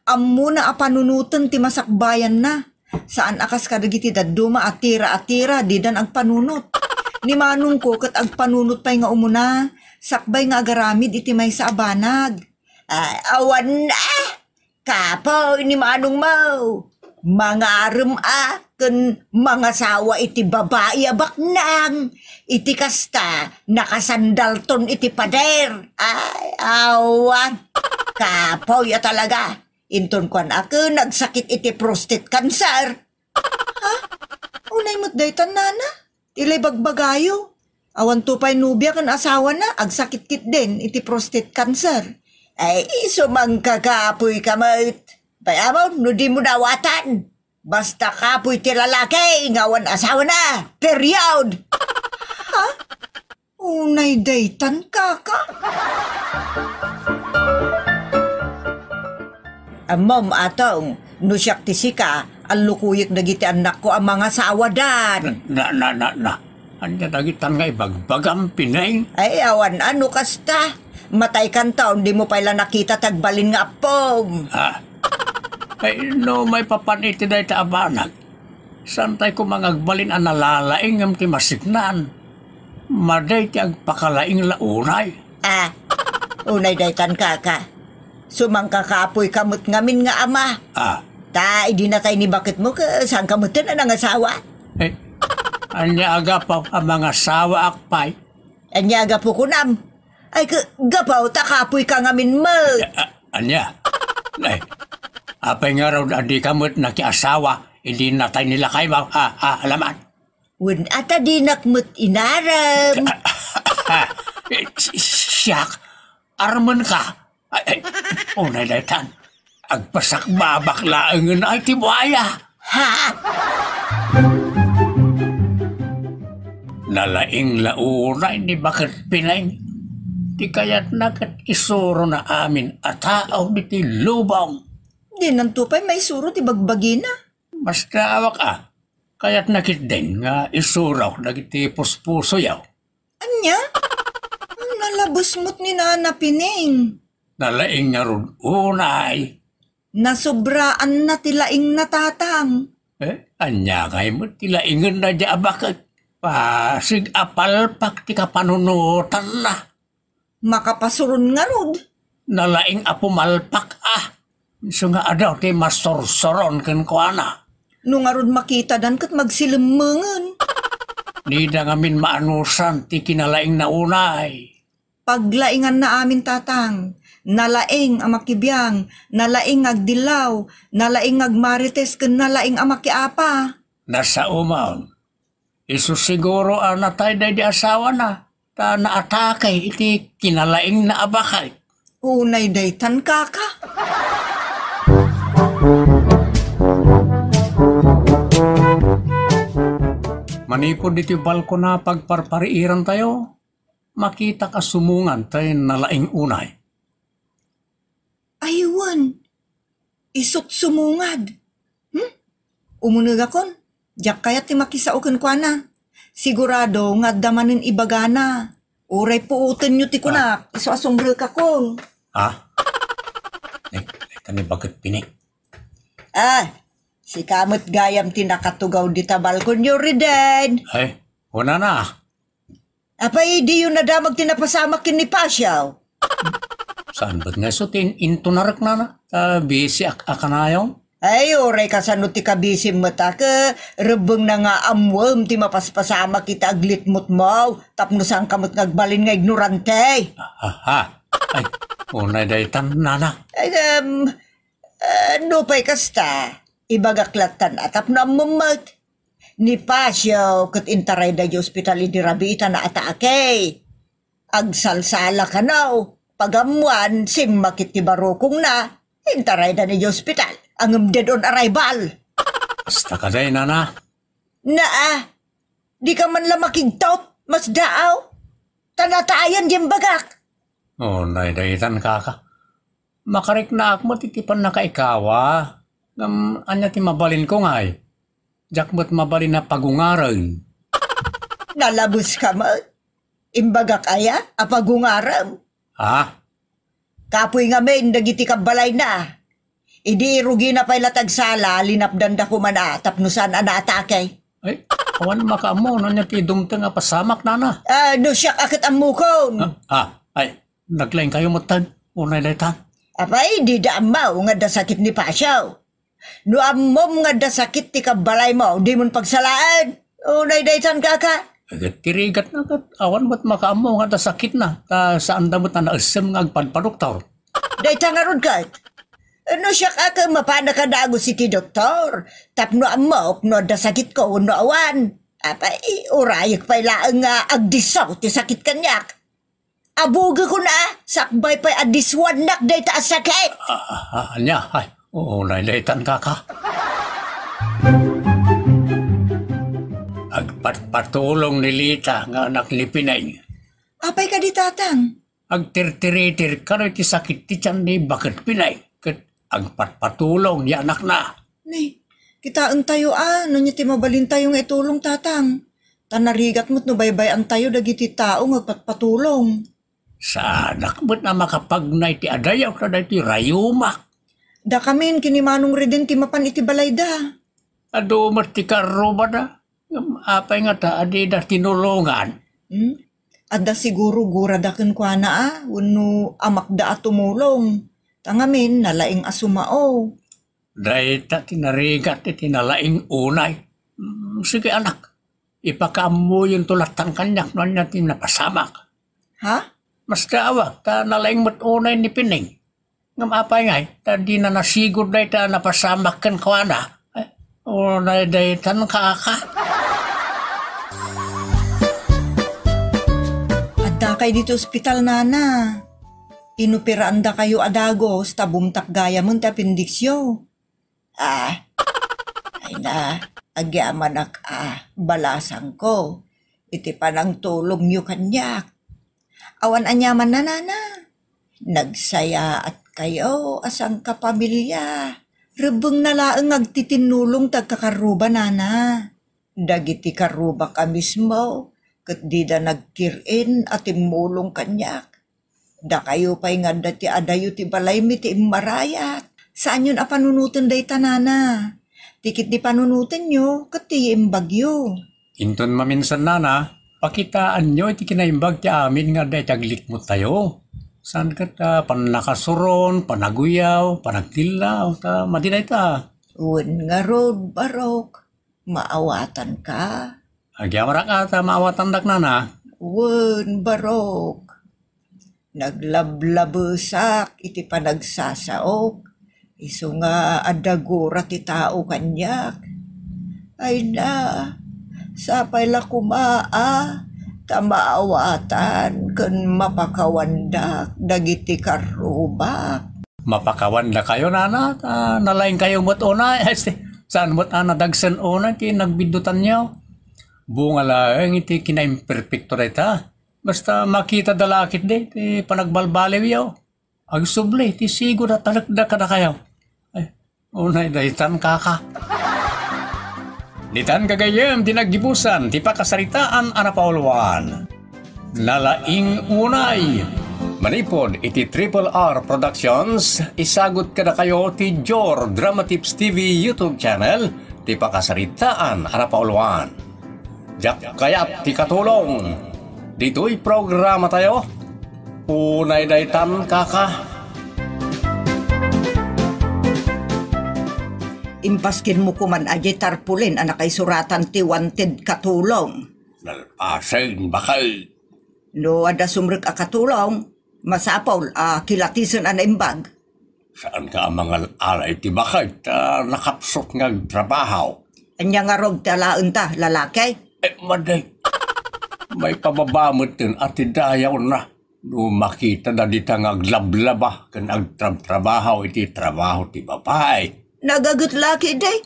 Ammo na apanunutan ti masakbayan na. Saan akas kadagiti daduma atira-atira di dan agpanunot. Ni Manong ko kat agpanunot pa'y nga umuna. Sakbay nga agaramid iti may sa abanag. Ay, awan na. Kapo ni Manong Mao. Mga aram ken mga sawa iti babae baknang. Iti kasta nakasandalton iti pader. Ay, awan. Kapo ya talaga. Inton kwan ako nagsakit iti prostate cancer. Unay mo't daytan nana. Ilay bagbagayo. Awan tupay nubya kan asawa na agsakit-kit din iti prostate cancer. Ay, sumangka kapoy kamot. Payamon, no di mo nawatan. Basta kapoy ti lalaki, ngawan asawa na. Period. Unay daytan kaka. Mom atong, no siyak ti sika, ang lukuyik dagiti anak ko ang mga sawa dan. Na. Anya dagitan nga ibagbagang Pinay. Ay, awan, ano kasta? Matay kan taon, di mo pala nakita tagbalin nga pong. Ay, no, may papaniti dahi ta abanag. Santay ko mangagbalin ang nalalaing ang ti masignan. Maday ti agpakalaing launay. Unay daytan kaka. Sumangka kapoy kamot ngamin nga ama. Ta, di na tayo ni bakit mo ka, saan kamutin na nangasawa? Anya aga pa ang mga sawa akpay. Anya aga po kunam. Ay, gapaw, takapoy ka ngamin mo. Anya, ay, apay nga raw di kamot na kiasawa, hindi na tayo nila kayo, alaman. Wun ata di nakmut inaram. Siyak, arman ka. Ay, unay daytan, agpasak babaklaan ay tibuaya. Nalaing launay ni bakit Pinay. Di kaya't nakat isuro na amin at tao di ti lubong. Di nantupay may suro ti bagbagi na. Basta awak kaya't nakit din nga isuro na ti puspuso yaw. Anya? Nalabos mo't ni Nana Pining. Nalaing nga ron unay. Nasobraan na tilaing natatang. Anya kay mo tilaingan na dya bakit. Pasig apalpak ti kapanunutan na. Makapasuron nga rod. Nalaing apumalpak So nga adaw ti masorsoron ken kuana. Nung nga rod makita dan kat magsilemengen. Di na ngamin maanusan ti kinalaing na unay. Paglaingan na amin tatang. Nalaing amakibiyang, nalaing agdilaw, nalaing agmarites ken nalaing amakiapa. Nasa umaon. Isu siguro natay di asawa na. Ta naatakay iti kinalaing na abakay. Unay daytan kaka. Manipod iti balko na pagparpariiran tayo. Makita ka sumungan tayo nalaing unay. Aywan. Isot sumungad. Umunag akon. Diyak kaya ti makisaukan kwa na. Sigurado nga damanin ibagana. Uray puutin nyo ti kunak. Iso asombril ka kon. Tani bakit Pinay? Si kamot gayam tinakatugaw di tabalkon nyo rin. Ay, una na. Apay di yun nadamag tinapasamak kin ni Pasyaw. Saan ba't nga so into narak na? Busy akanayaw? Ay, oray ka sa ti kabisim mo ta ka. Rebeng na nga amwam ti mapaspasama kita aglitmut mo. Tapno saan kamot ngagbalin nga ignorante. Ay, unay daytan nana. Ay, no pa'y kasta. Ibagaklatan atap na amumot. Ni Pasyaw kat intaray da di ospital di rabita na atake. Agsalsala ka na. Pagamuan, simmakit ti barokong na. Intaray da ni di ospital. Ang dead on arrival. Basta ka day, nana. Di ka man lang makigtot, mas daaw. Tanatayan diyang bagak. Oh, naidaitan ka. Makarik na ako titipan na kaikawa. Anya ti mabalin ko ngay. Jak mo't mabalin na pagungaran. Nalabos ka mo? Imbaga kaya, apagungaram. Ha? Kapoy nga men, dagiti kabalay na. Idi rugi na pa'y latag sala, linapdan da kumana, tapnusan anatakay. Ay, awan makaamo, nanya ti dumteng nga pasamak na. No siya akit amukon. Ay, naglaing kayo matag. Unay daitan. Apay, di da amaw nga da sakit ni Pasyaw. No amom nga da sakit ti kabalay mo, di mon pagsalaan. Unay daytan kaka. Agad tirigat na kat. Awan ba't makaamo nga da sakit na. Saan damot na naasam nga agpadpadoktor. Daytan nga ron ka. No siya kaka mapana ka dago si ti doktor. Tapno amok no da sakit ko no awan. Apay, urayak pa'y laang nga agdisaw ti sakit kanyak. Abuga ko na, sakbay pa'y adiswanak day taas sakit. Anya, ay, unay daitan kaka. Agpatpatulong ni Lita nga anak ni Pinay. Apay ka di tatang? Agtirtiritir ka rin ti sakit ti tiyan ni Bakit Pinay. Kat agpatpatulong ni anak na. Nay, kitaan tayo no niya ti mabalin tayo nga itulong tatang. Tanarigat mo't no baybayan tayo dagiti tao nga patpatulong. Sa anak mo't na makapagnay ti adayaw ka na ti rayumak. Da kamin kinimanong rin ti mapan iti balayda. Ado mat ti karuba na. Apay nga ta adi da tinulungan. Ada siguro gura daken kwa na wano amak da at tumulong. Tangamin nalaing asumao. Dahil ta tinarigat ti tinalaing unay. Sige anak, ipakaamo yung tulatan kanyak noon niya tinapasamak. Ha? Mas kaawak, ta nalaing matunay ni Pining. Ngam apay ngay, ta di na nasigod na ita napasamak kan kwa na. O na daytan kaka. Adda kay dito ospital nana. Inupiraan da kayo adagos, tabumtak gaya mong tapendiksyo. Ay na, agyamanak balasang ko. Iti panang tulong nyo kanyak. Awan anyaman na nana. Nagsaya at kayo asang kapamilya. Rebeng na laeng agtitinulong tagkakaruba nana. Dagiti karuba ka mismo. Kat di da nagkirin at imulong kanyak. Da kayo pa'y nga dati adayo ti balay mi ti immarayat. Saan yun panunutin day tanana? Tikit di panunutin nyo, kati imbagyo. Inton maminsan nana, pakitaan nyo iti kinaimbag ti amin nga day taglik mo tayo. Saan ka ta panakasuron, panaguyaw, panagtilaw, ta madinay ta. Uwan nga road barok, maawatan ka. Agyamara ka ta maawatan dak nana. Uwan barok, naglablabusak iti panagsasaok. Iso nga adagura ti tao kanyak. Ay na, sapay la kumaa, tamaawatan ken mapakawandak dagiti karubak. Mapakawanda kayo nana, nalaing kayo mo't una. Saan mo't dagsan una, ti nagbidutan nyo. Bunga lang iti kinaimperfecto rita. Basta makita dalakit di, ti panagbalbaliw yaw. Agsubli, ti sigo na talagda ka na kayo. Ay, unay daytan kaka. Nitan kagayem, dinagibusan, ti pakasaritaan anapauluan. Nalaing unay. Manipod iti Triple R Productions, isagot ka na kayo ti Jor Dramatips TV YouTube channel, ti pakasaritaan anapauluan. Jak kayat ti katulong. Dito'y programa tayo. Unay daytan kaka. Impaskin mo kuman aje tarpulin anak ay suratan ti wanted katulong. Nalpasin bakal. No ada sumrek a katulong, masapaw kilatisan ana imbag. Saan ka mga alay ti bakal nakapsot nga trabaho? Anya nga rog talaon ta, lalaki? Maday. May pababamot din at dayaw na. No makita na di ta ngaglablaba kan agtrabaho iti trabaho ti babae. Nagagut laki day.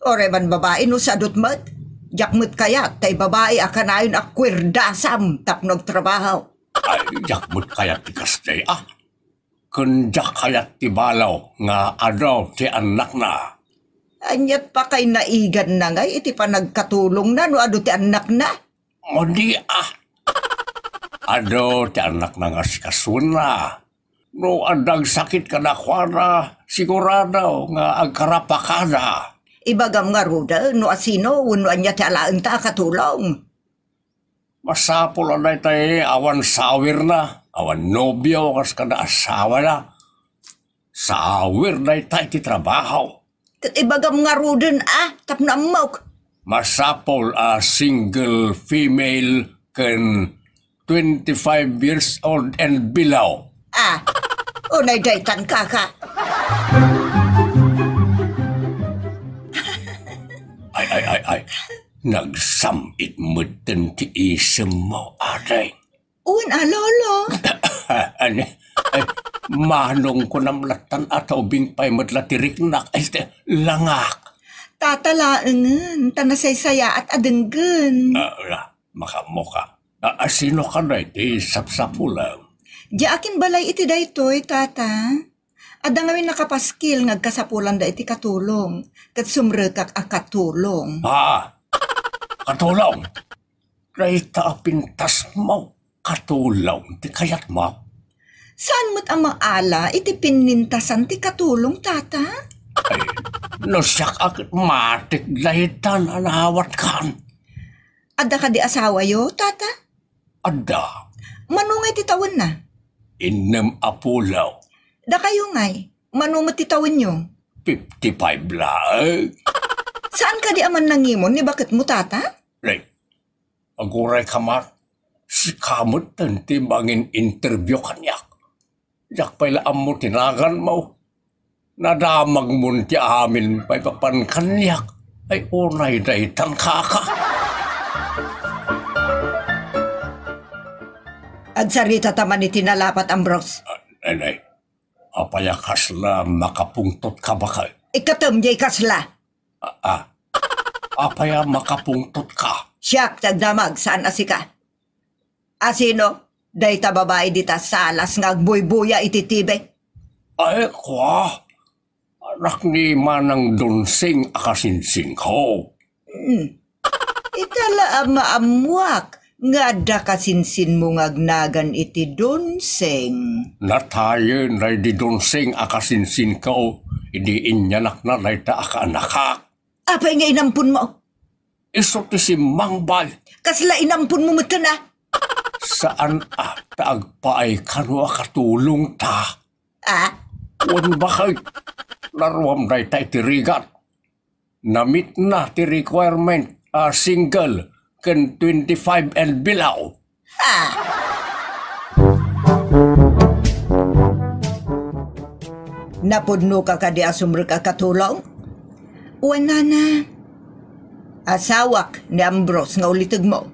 Ore man babae no sadot mat. Jakmut kaya tay babae akanayon akwirdasam tapnog trabaho. Ay, yakmut kayat ti kastay, Kunjak kayat ti balaw, nga adaw ti anak na. Anyat pa kay naigan na ngay, iti pa nagkatulong na, no ado ti anak na. Madi, Ado ti anak na nga sikasun na. No adag sakit ka na kwara, sigurado nga agkarapa ka na. Ibagam nga ruda, no asino, no anya ti alaan ta katulong. Masapol na tayo awan sawir na, awan nobyo kas kada asawa na. Sawir na tayo ti trabaho. Kat ibagam nga ruden tapno amok. Masapol a single female kan 25 years old and below. Unay daytan ka. Ay. Nagsamit mo din ti isem mo, aday. Lolo. Manong ko namlatan at ubing pa'y madlatirik na langak. Tatalaangan, tanasaysaya at adenggen. Makamuka. Sino ka na iti sapsapulang? Di akin balay iti daytoy, tata. Ada ngamin nakapaskil ngagkasapulan da iti katulong. Kat sumrekak a katulong. Katulong? Rayta pintas mo. Katulong ti kayat mo. Saan mo't ang maala iti pinintasan ti katulong, tata? Ay, no siyak akit matik dahitan anawat kan. Ada ka di asawa yo, tata? Ada. Manungay ti tawon na? Inem apulaw. Da kayo ngay, manungat ti tawon nyo? 55 laeng. Saan ka di aman nangimon ni bakit mo, tata? Ray, aguray kamar. Si kamot tanti bangin interview kanyak. Jak pala amo tinagan mo. Nadamag mo ti amin pa'y papan kanyak. Ay unay daytan kaka. Agsarita taman iti nalapat, Ambrose. Nenay, apaya kasla makapungtot ka ba kay? Ikatam jay kasla. Apaya makapungtot ka? Siyak tagdamag saan asika. Asino? Dayta babae dita salas ngagbuy-buya iti tibe. Ay, kwa. Anak ni manang donsing akasinsing ko. Itala maamuak nga da kasinsin mo ngagnagan iti donseng. Natayon na di donsing akasinsin ko. Hindi inyanak na na ita akaanakak. Apay nga inampun mo? Iso ti si Mangbay. Kasla inampun mo mata na? Saan taagpaay kanwa katulong ta? Wan bakay laruam na ita itirigat. Namit na ti requirement single kan 25 and below. Napudno ka di asumre ka katulong? Wala na. Asawak ni Ambrose nga ulitag mo.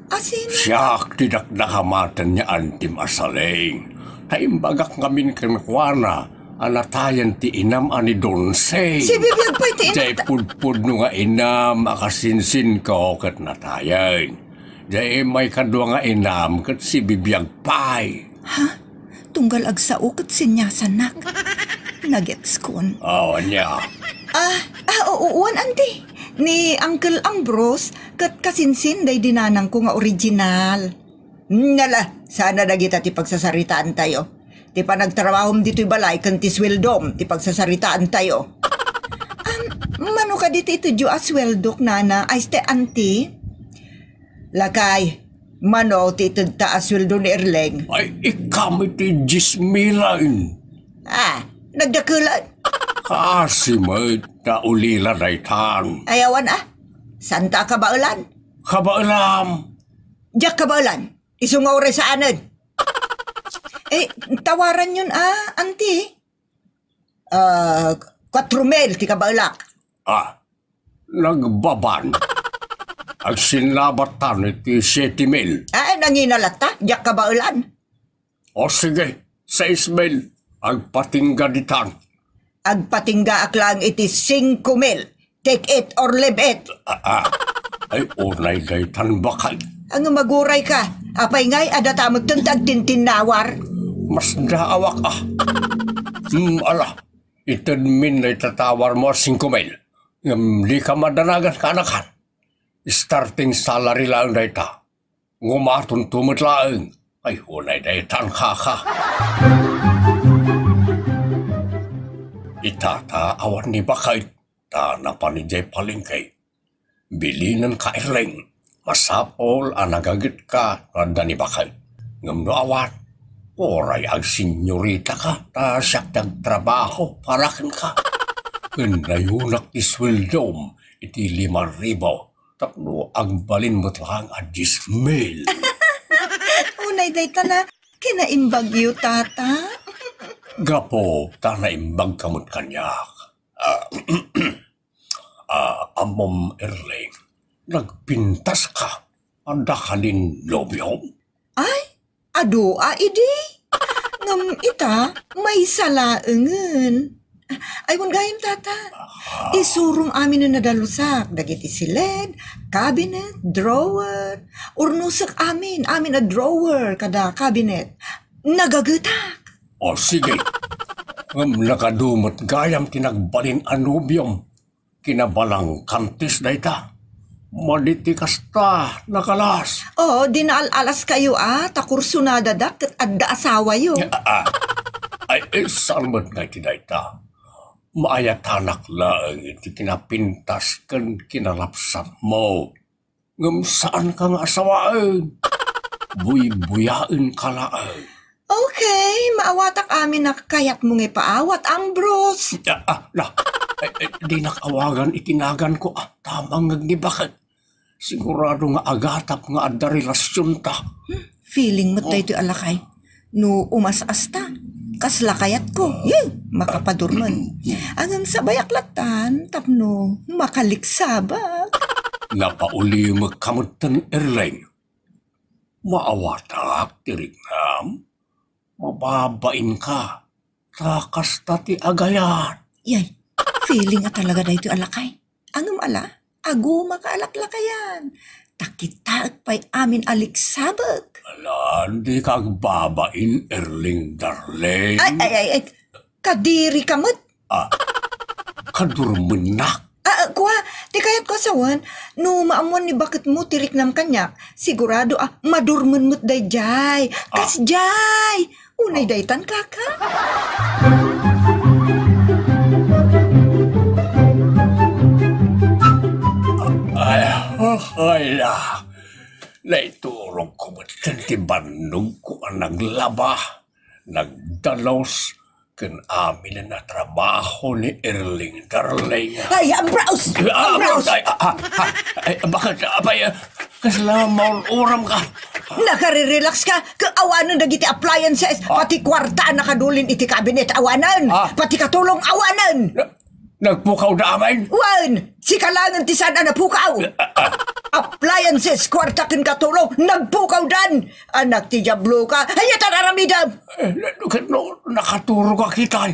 Asino? Siyak tidak nakamatan niya antim asaling. Taimbagak ngamin kankwana anatayan ti inam ani donseng. Si bibiyag pa iti Jay pudpud no nga inam akasinsin ko kat natayan. Jay may kadwa nga inam kat si bibiyag pay. Tunggal agsao kat sinyasanak. Nagets kon. Niya. Uwan, auntie. Ni Uncle Ambrose, kat kasinsin day dinanang ko nga original. Nala, sana nagita ti pagsasaritaan tayo. Ti pa nagtrawahom dito'y balay kan ti sweldom, ti pagsasaritaan tayo. Mano ka dito ito jo asweldok, nana? Ay, ste, auntie? Lakay, mano ti ito ta asweldo ni Erleng? Ay, ikami ti 10,000. Nagdakulan. Kasi may naulila na itan. Ayawan Santa kabaulan? Kabaalam. Diyak kabaulan? Isungaw rin sa anan. Tawaran yun auntie. 4,000 ti kabaulak. Nagbaban. Ang sinlabatan iti 7,000. Nanginalata, diyak kabaulan. O sige, 6,000. Ang patinggaditan. Agpatingga aklang iti 5,000. Take it or leave it. Ay, unay daytan bakal. Ang maguray ka, Apay ngay, ada tamag tuntag tintinawar. Mas daawak ala. Itadmin na itatawar mo 5 mil. Di ka madanagan ka anakan. Starting salary lang na ita. Ngumatong tumot lang. Ay, hunay na itangka ka. Itata awan ni Bakay. Ta napanijay palingkay. Bilinan ka Erling. Masapol ang nagagit ka randa ni Bakay. Ngamno awan. Oray ang senyorita ka. Ta siyak nagtrabaho para ka. Kanayunak iswildom. Iti 5,000. Tapno ang balin mo lang at 10,000. Unay day na, kinaimbag yu, tata. Gapo, tanaimbag kamot kanyak. Amom Erling, nagpintas ka. Anda kalin lobyom? Ay, adoa idi. Ngam ita, may salaengen. Ay, gayam tata. Isurong amin na nadalusak. Dagiti silid, cabinet, drawer. Urnusak amin na drawer kada cabinet. Nagagutak. O sige, nakadumot gayam tinagbalin anubyom. Kinabalang kantis na ita. Maditi kasta, nakalas. Oh, dinaalas kayo takurso na dadak at adda asawa yo. Ay, salmat nga ita. Maayatanak lang iti kinapintas kan kinalapsat mo. Ngam saan ka nga asawaan? Buy-buyain ka lang. Okay, maawatak amin na kayat mo nga paawat ang bros. Di nakawagan itinagan ko tamang nagnibakat. Sigurado nga agatap nga adda relasyon ta. Feeling mo tayo alakay. No umasas ta. Kaslakayat ko. Makapadurman. Angam sa bayaklatan, tapno makaliksabak. Napauli magkamutan Erling. Maawatak, tirignam. Mababain ka. Takas tati agayan. Yay, feeling nga talaga na ito alakay. Angam ala, ago makaalaklakayan. Takitaag pa'y amin aliksabag. Ala, di kagbabain Erling darling. Ay, kadiri ka mo't. Kadurmenak. Kuha, di kayat ko asawan, no maamuan ni bakit mo tirik nam kanyak, sigurado madurmen mo't day jay. Kas jay, unay daytan kaka. Ay, naiturong ko matan ti Bandung ko ang naglaba, nagdalos, kan amin na trabaho ni Erling darling. Ay, Ambrose! Ay, bakit, abay, kaslamaw uram ka. Nakarerelax ka, kaawanan na giti appliances, pati kwarta nakadulin iti kabinet awanan, pati katulong awanan. Nagpukaw na amin? Wan, si kalangan ti sana napukaw. Appliances, kwarta kin katulong, nagpukaw dan. Anak ti Diablo ka, hayatan aramidam. Nakaturo ka kita.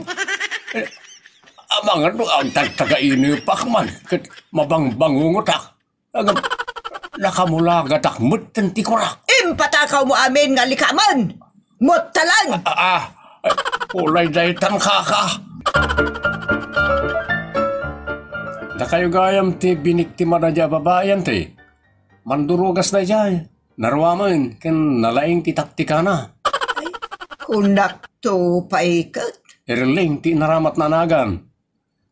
Amangan mo ang tagtaga-inipak man, kat mabangbangungot ak. Nakamulagatak mo't tantikurak. Impatakaw mo amin nga likaman. Mot talang. Ulay dahi tangkaka. Da kayo gayam ti biniktima na dya babayan ti. Mandurugas na dya. Narwaman, ken nalaing ti taktika na. Ay, kunak to paikat. Erling ti naramat na nagan.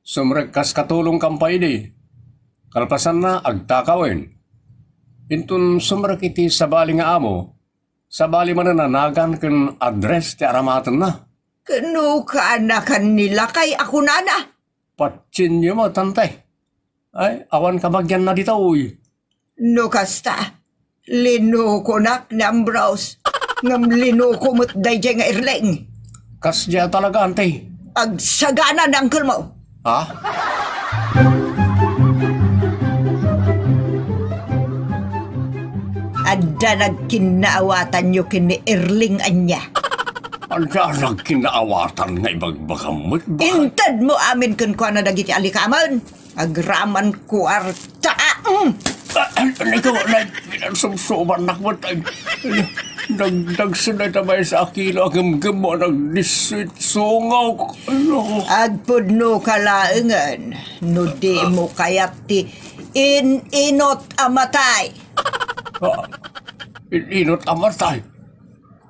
Sumrek kas katulong kampay di. Kalpasan na agtakawin. Intun sumrek iti sabali nga amo. Sabali man na nagan ken address ti aramatan na. Kano ka anakan nila kay ako nana? Patsin niyo mo, tantay. Ay, awan ka bagyan na dito, uy. No kasta, linuko nak ni Ambrose. Ngam linuko mo't dayjay nga Erling. Kasya talaga, antay. Agsagana na angkol mo. Ha? Adda nagkinaawatan nyo kini Erling anya. Anda nagkinaawatan nga ibagbagamot ba? Intad mo amin kun kwa na dagiti alikaman. Agraman kwarta. Ano ko na pinansumsuman na mo tayo. Dagdag sila tamay sa akilo ang gamo nag-diswit sungaw. Ano? Agpudno kalaengan, no di mo kayat ti inot amatay. Inot amatay.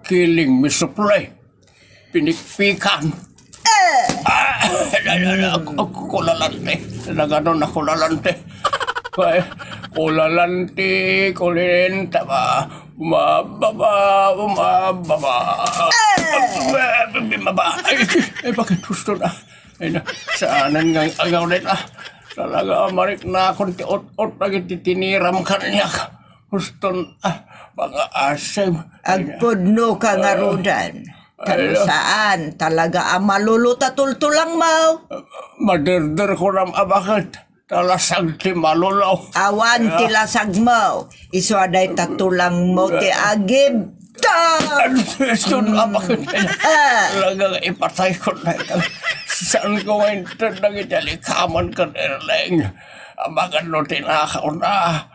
Kiling misuplay. Pinikpikan. Ako lalante. Naganon ako lalante. Kulalante, kulenta ba? Umababa. Ay, bakit gusto na? Ay na, saanan nga agaw nila. Talaga, marik na akong tiot-ot na tiniram kanyak. Gusto na, mga asim. Agpudno ka nga rodan. Kano saan talaga ang malulutatultulang mo? Maderder ko ram abakit. Talasag ti malulaw. Awan tilasag mo. Iswaday tatulang mo ti agib. Gusto na abakit. Talagang ipatay ko na ito. Saan ko ngayon nagidalikaman ka nirling? Abakan no tinakaw na.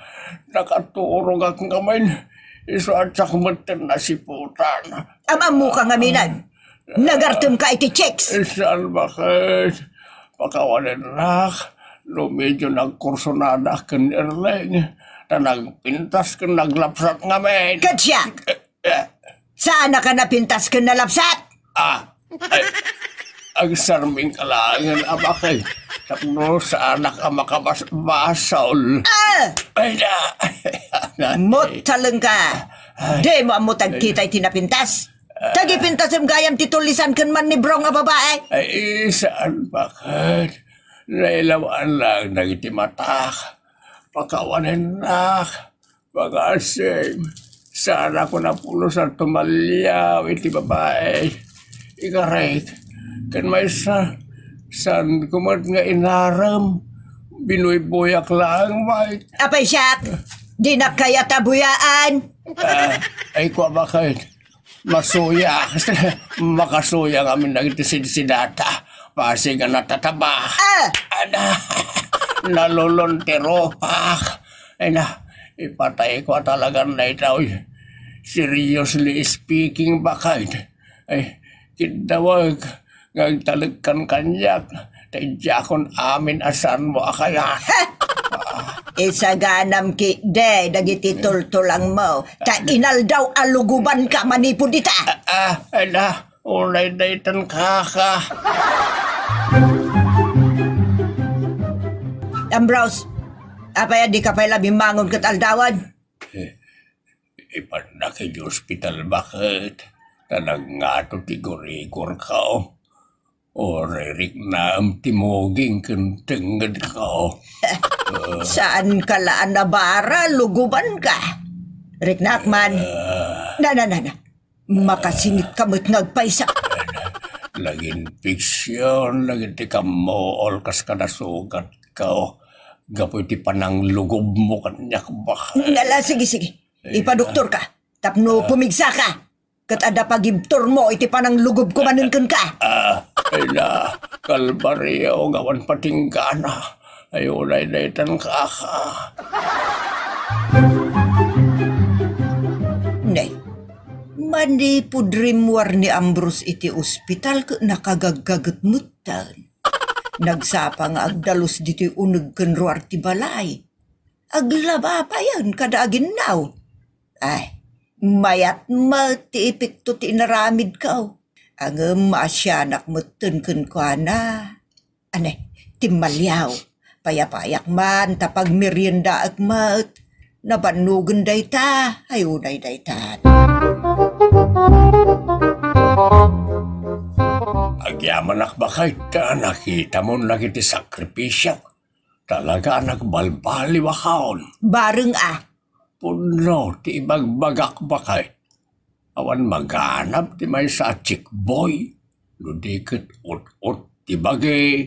Nakaturog akong kamay. Iswatsak mo na si putan. Amam mo kang aminan. Nagartum ka iti checks. Saan bakit? Pakawalan rak. No medyo nagkursonada ka nirling. Na nagpintas ka naglapsat ngamin. Katsyak! Saan na ka napintas ka nalapsat? Ang sarming kalangan abakay. Tapno sa anak ang makabasol. Ay na. Mutalang ka. Di mo ang mutagkita'y tinapintas. Tagipintas ang gayam titulisan kan man ni bro nga babae. Ay, saan bakit? Nailawaan lang nagitimatak. Pakawanin nak. Pag-asing. Sana ko na pulo sa tumalyaw iti babae. Ikarek. Kan may san kumat nga inaram. Binuy-buyak lang, mate. Apay siyak. Di na kaya tabuyaan. Ay, kwa bakit? Masuya. Makasuya kami nagtisidsidata. Pasi ka natataba. Naluluntiropak. Ay na, ipatay ko talaga na ito. Seriously speaking, bakit? Ay, kidawag. Ngagtalagkan kanyak. Tadya amin asan mo akaya. Isaganam ki de dagiti tultulang mo. Ta inal daw aluguban ka manipod dita. Ay na, ulay daytan kaka. Ambrose, apaya di ka pala bimangon kat aldawan? Ipan na kayo hospital bakit? Tanag nga to tigurigor ka o ririk na ang timoging kentengad ka Saan ka laan na bara, luguban ka? Riknakman, na. Makasingit kamot ngagpaysa. Laging fiksyon, laging ti kamool kas kanasugat ka gapoy ti panang lugob mo kanyak baka. Ngala, sige. Ipadoktor ka. Tapno pumigsa ka. Kat ada pagibtor mo, iti panang lugob kumanunkan ka. Ay na, kalbaryo, gawan patinggana. Ay ulay daytan kaka. Nay, mani pudrimwar ni Ambrose iti ospital ka nakagagagat mutan. Nagsapa nga agdalos diti uneg ken ruar ti balay. Aglaba pa yan kada aginaw. Ay, mayat ti ipikto ti inaramid kao. Ang maasyanak mutan ken kuana. Ane, timalyaw. Payapayak man tapag merienda agmat. Nabanugan dayta, ayunay daytan. Agyaman bakit nakita mo lagi ti sakripisyak. Talaga nagbalbali wakaon. Bareng Puno ti ibagbagak bakit. Awan maganap ti may sa chikboy. Ludikit ut-ut ti bagay.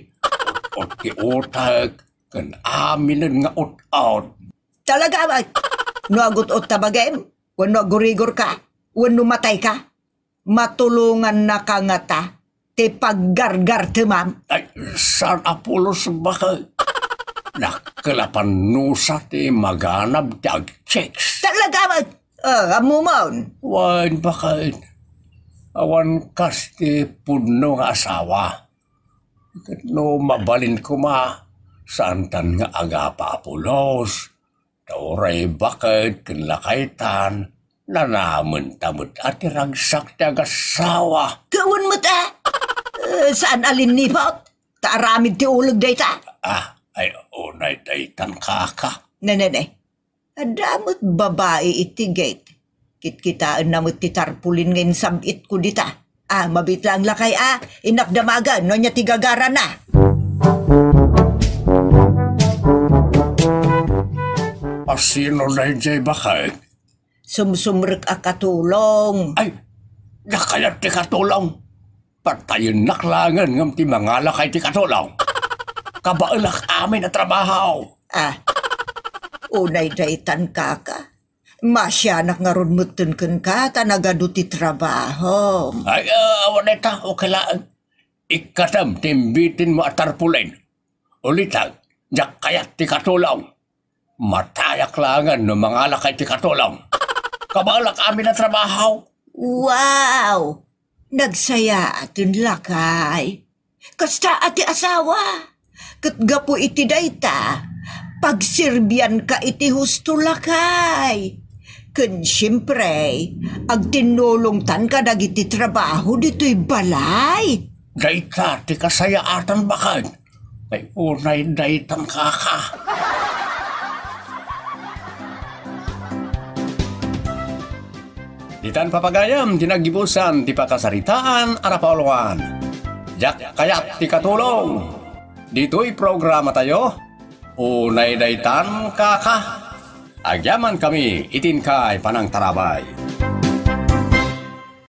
Ut-ut ti utag. Kan aminin nga ut-out. Talaga ba? No agot-ot tabagem? Wano agurigor ka? Wano matay ka? Matulungan na ka nga ta? Ti paggargar ti ma'am? Ay, saan apulos bakit? Nakalapan nusa ti maganab ti agchecks. Talaga ba? Amumon. Wan bakit? Awan kas ti pudno nga asawa. Kat no mabalin ko santan nga agapa apulos. Tauray bakit kinlakaitan. Nanaman tamot at iragsak ti agasawa. Gawin mo ta? Saan alin nipot? Taaramid ti ulog day ta? Ay unay daytan kaka. Nanay, adamot babae iti gate. Kitkitaan namot ti tarpulin ngayon sabit ko dita. Mabit lang lakay inakdamagan no niya tigagara na. Sino na jay bakit? Sumsumrek katulong. Ay, nakayat ti katulong. Patayin naklangan ngam ti mga lakay ti katulong. Kabailak amin na trabaho. Unay daytan kaka. Masyanak nga ron mutun ka tanagado ti trabaho. Ay, awan ita, okay lang. Ikatam, timbitin mo at tarpulin. Ulitag, jak kayat ti katulong. Matayak langan no mga lakay ti katulong. Kabalak amin na trabaho. Wow! Nagsaya atin lakay. Kasta ati asawa. Katgapo iti dayta. Pagsirbyan ka iti husto lakay. Kun siyempre, agtinulongtan ka dagiti trabaho dito'y balay. Dayta, ti kasayaatan bakit? Ay unay daytan kaka. Ditan papagayam, tinagibusan, ti pakasaritaan, arapauluan. Jak kayat ti katulong. Dito'y programa tayo. Unay daytan kaka. Agyaman kami, itin kay panang tarabay.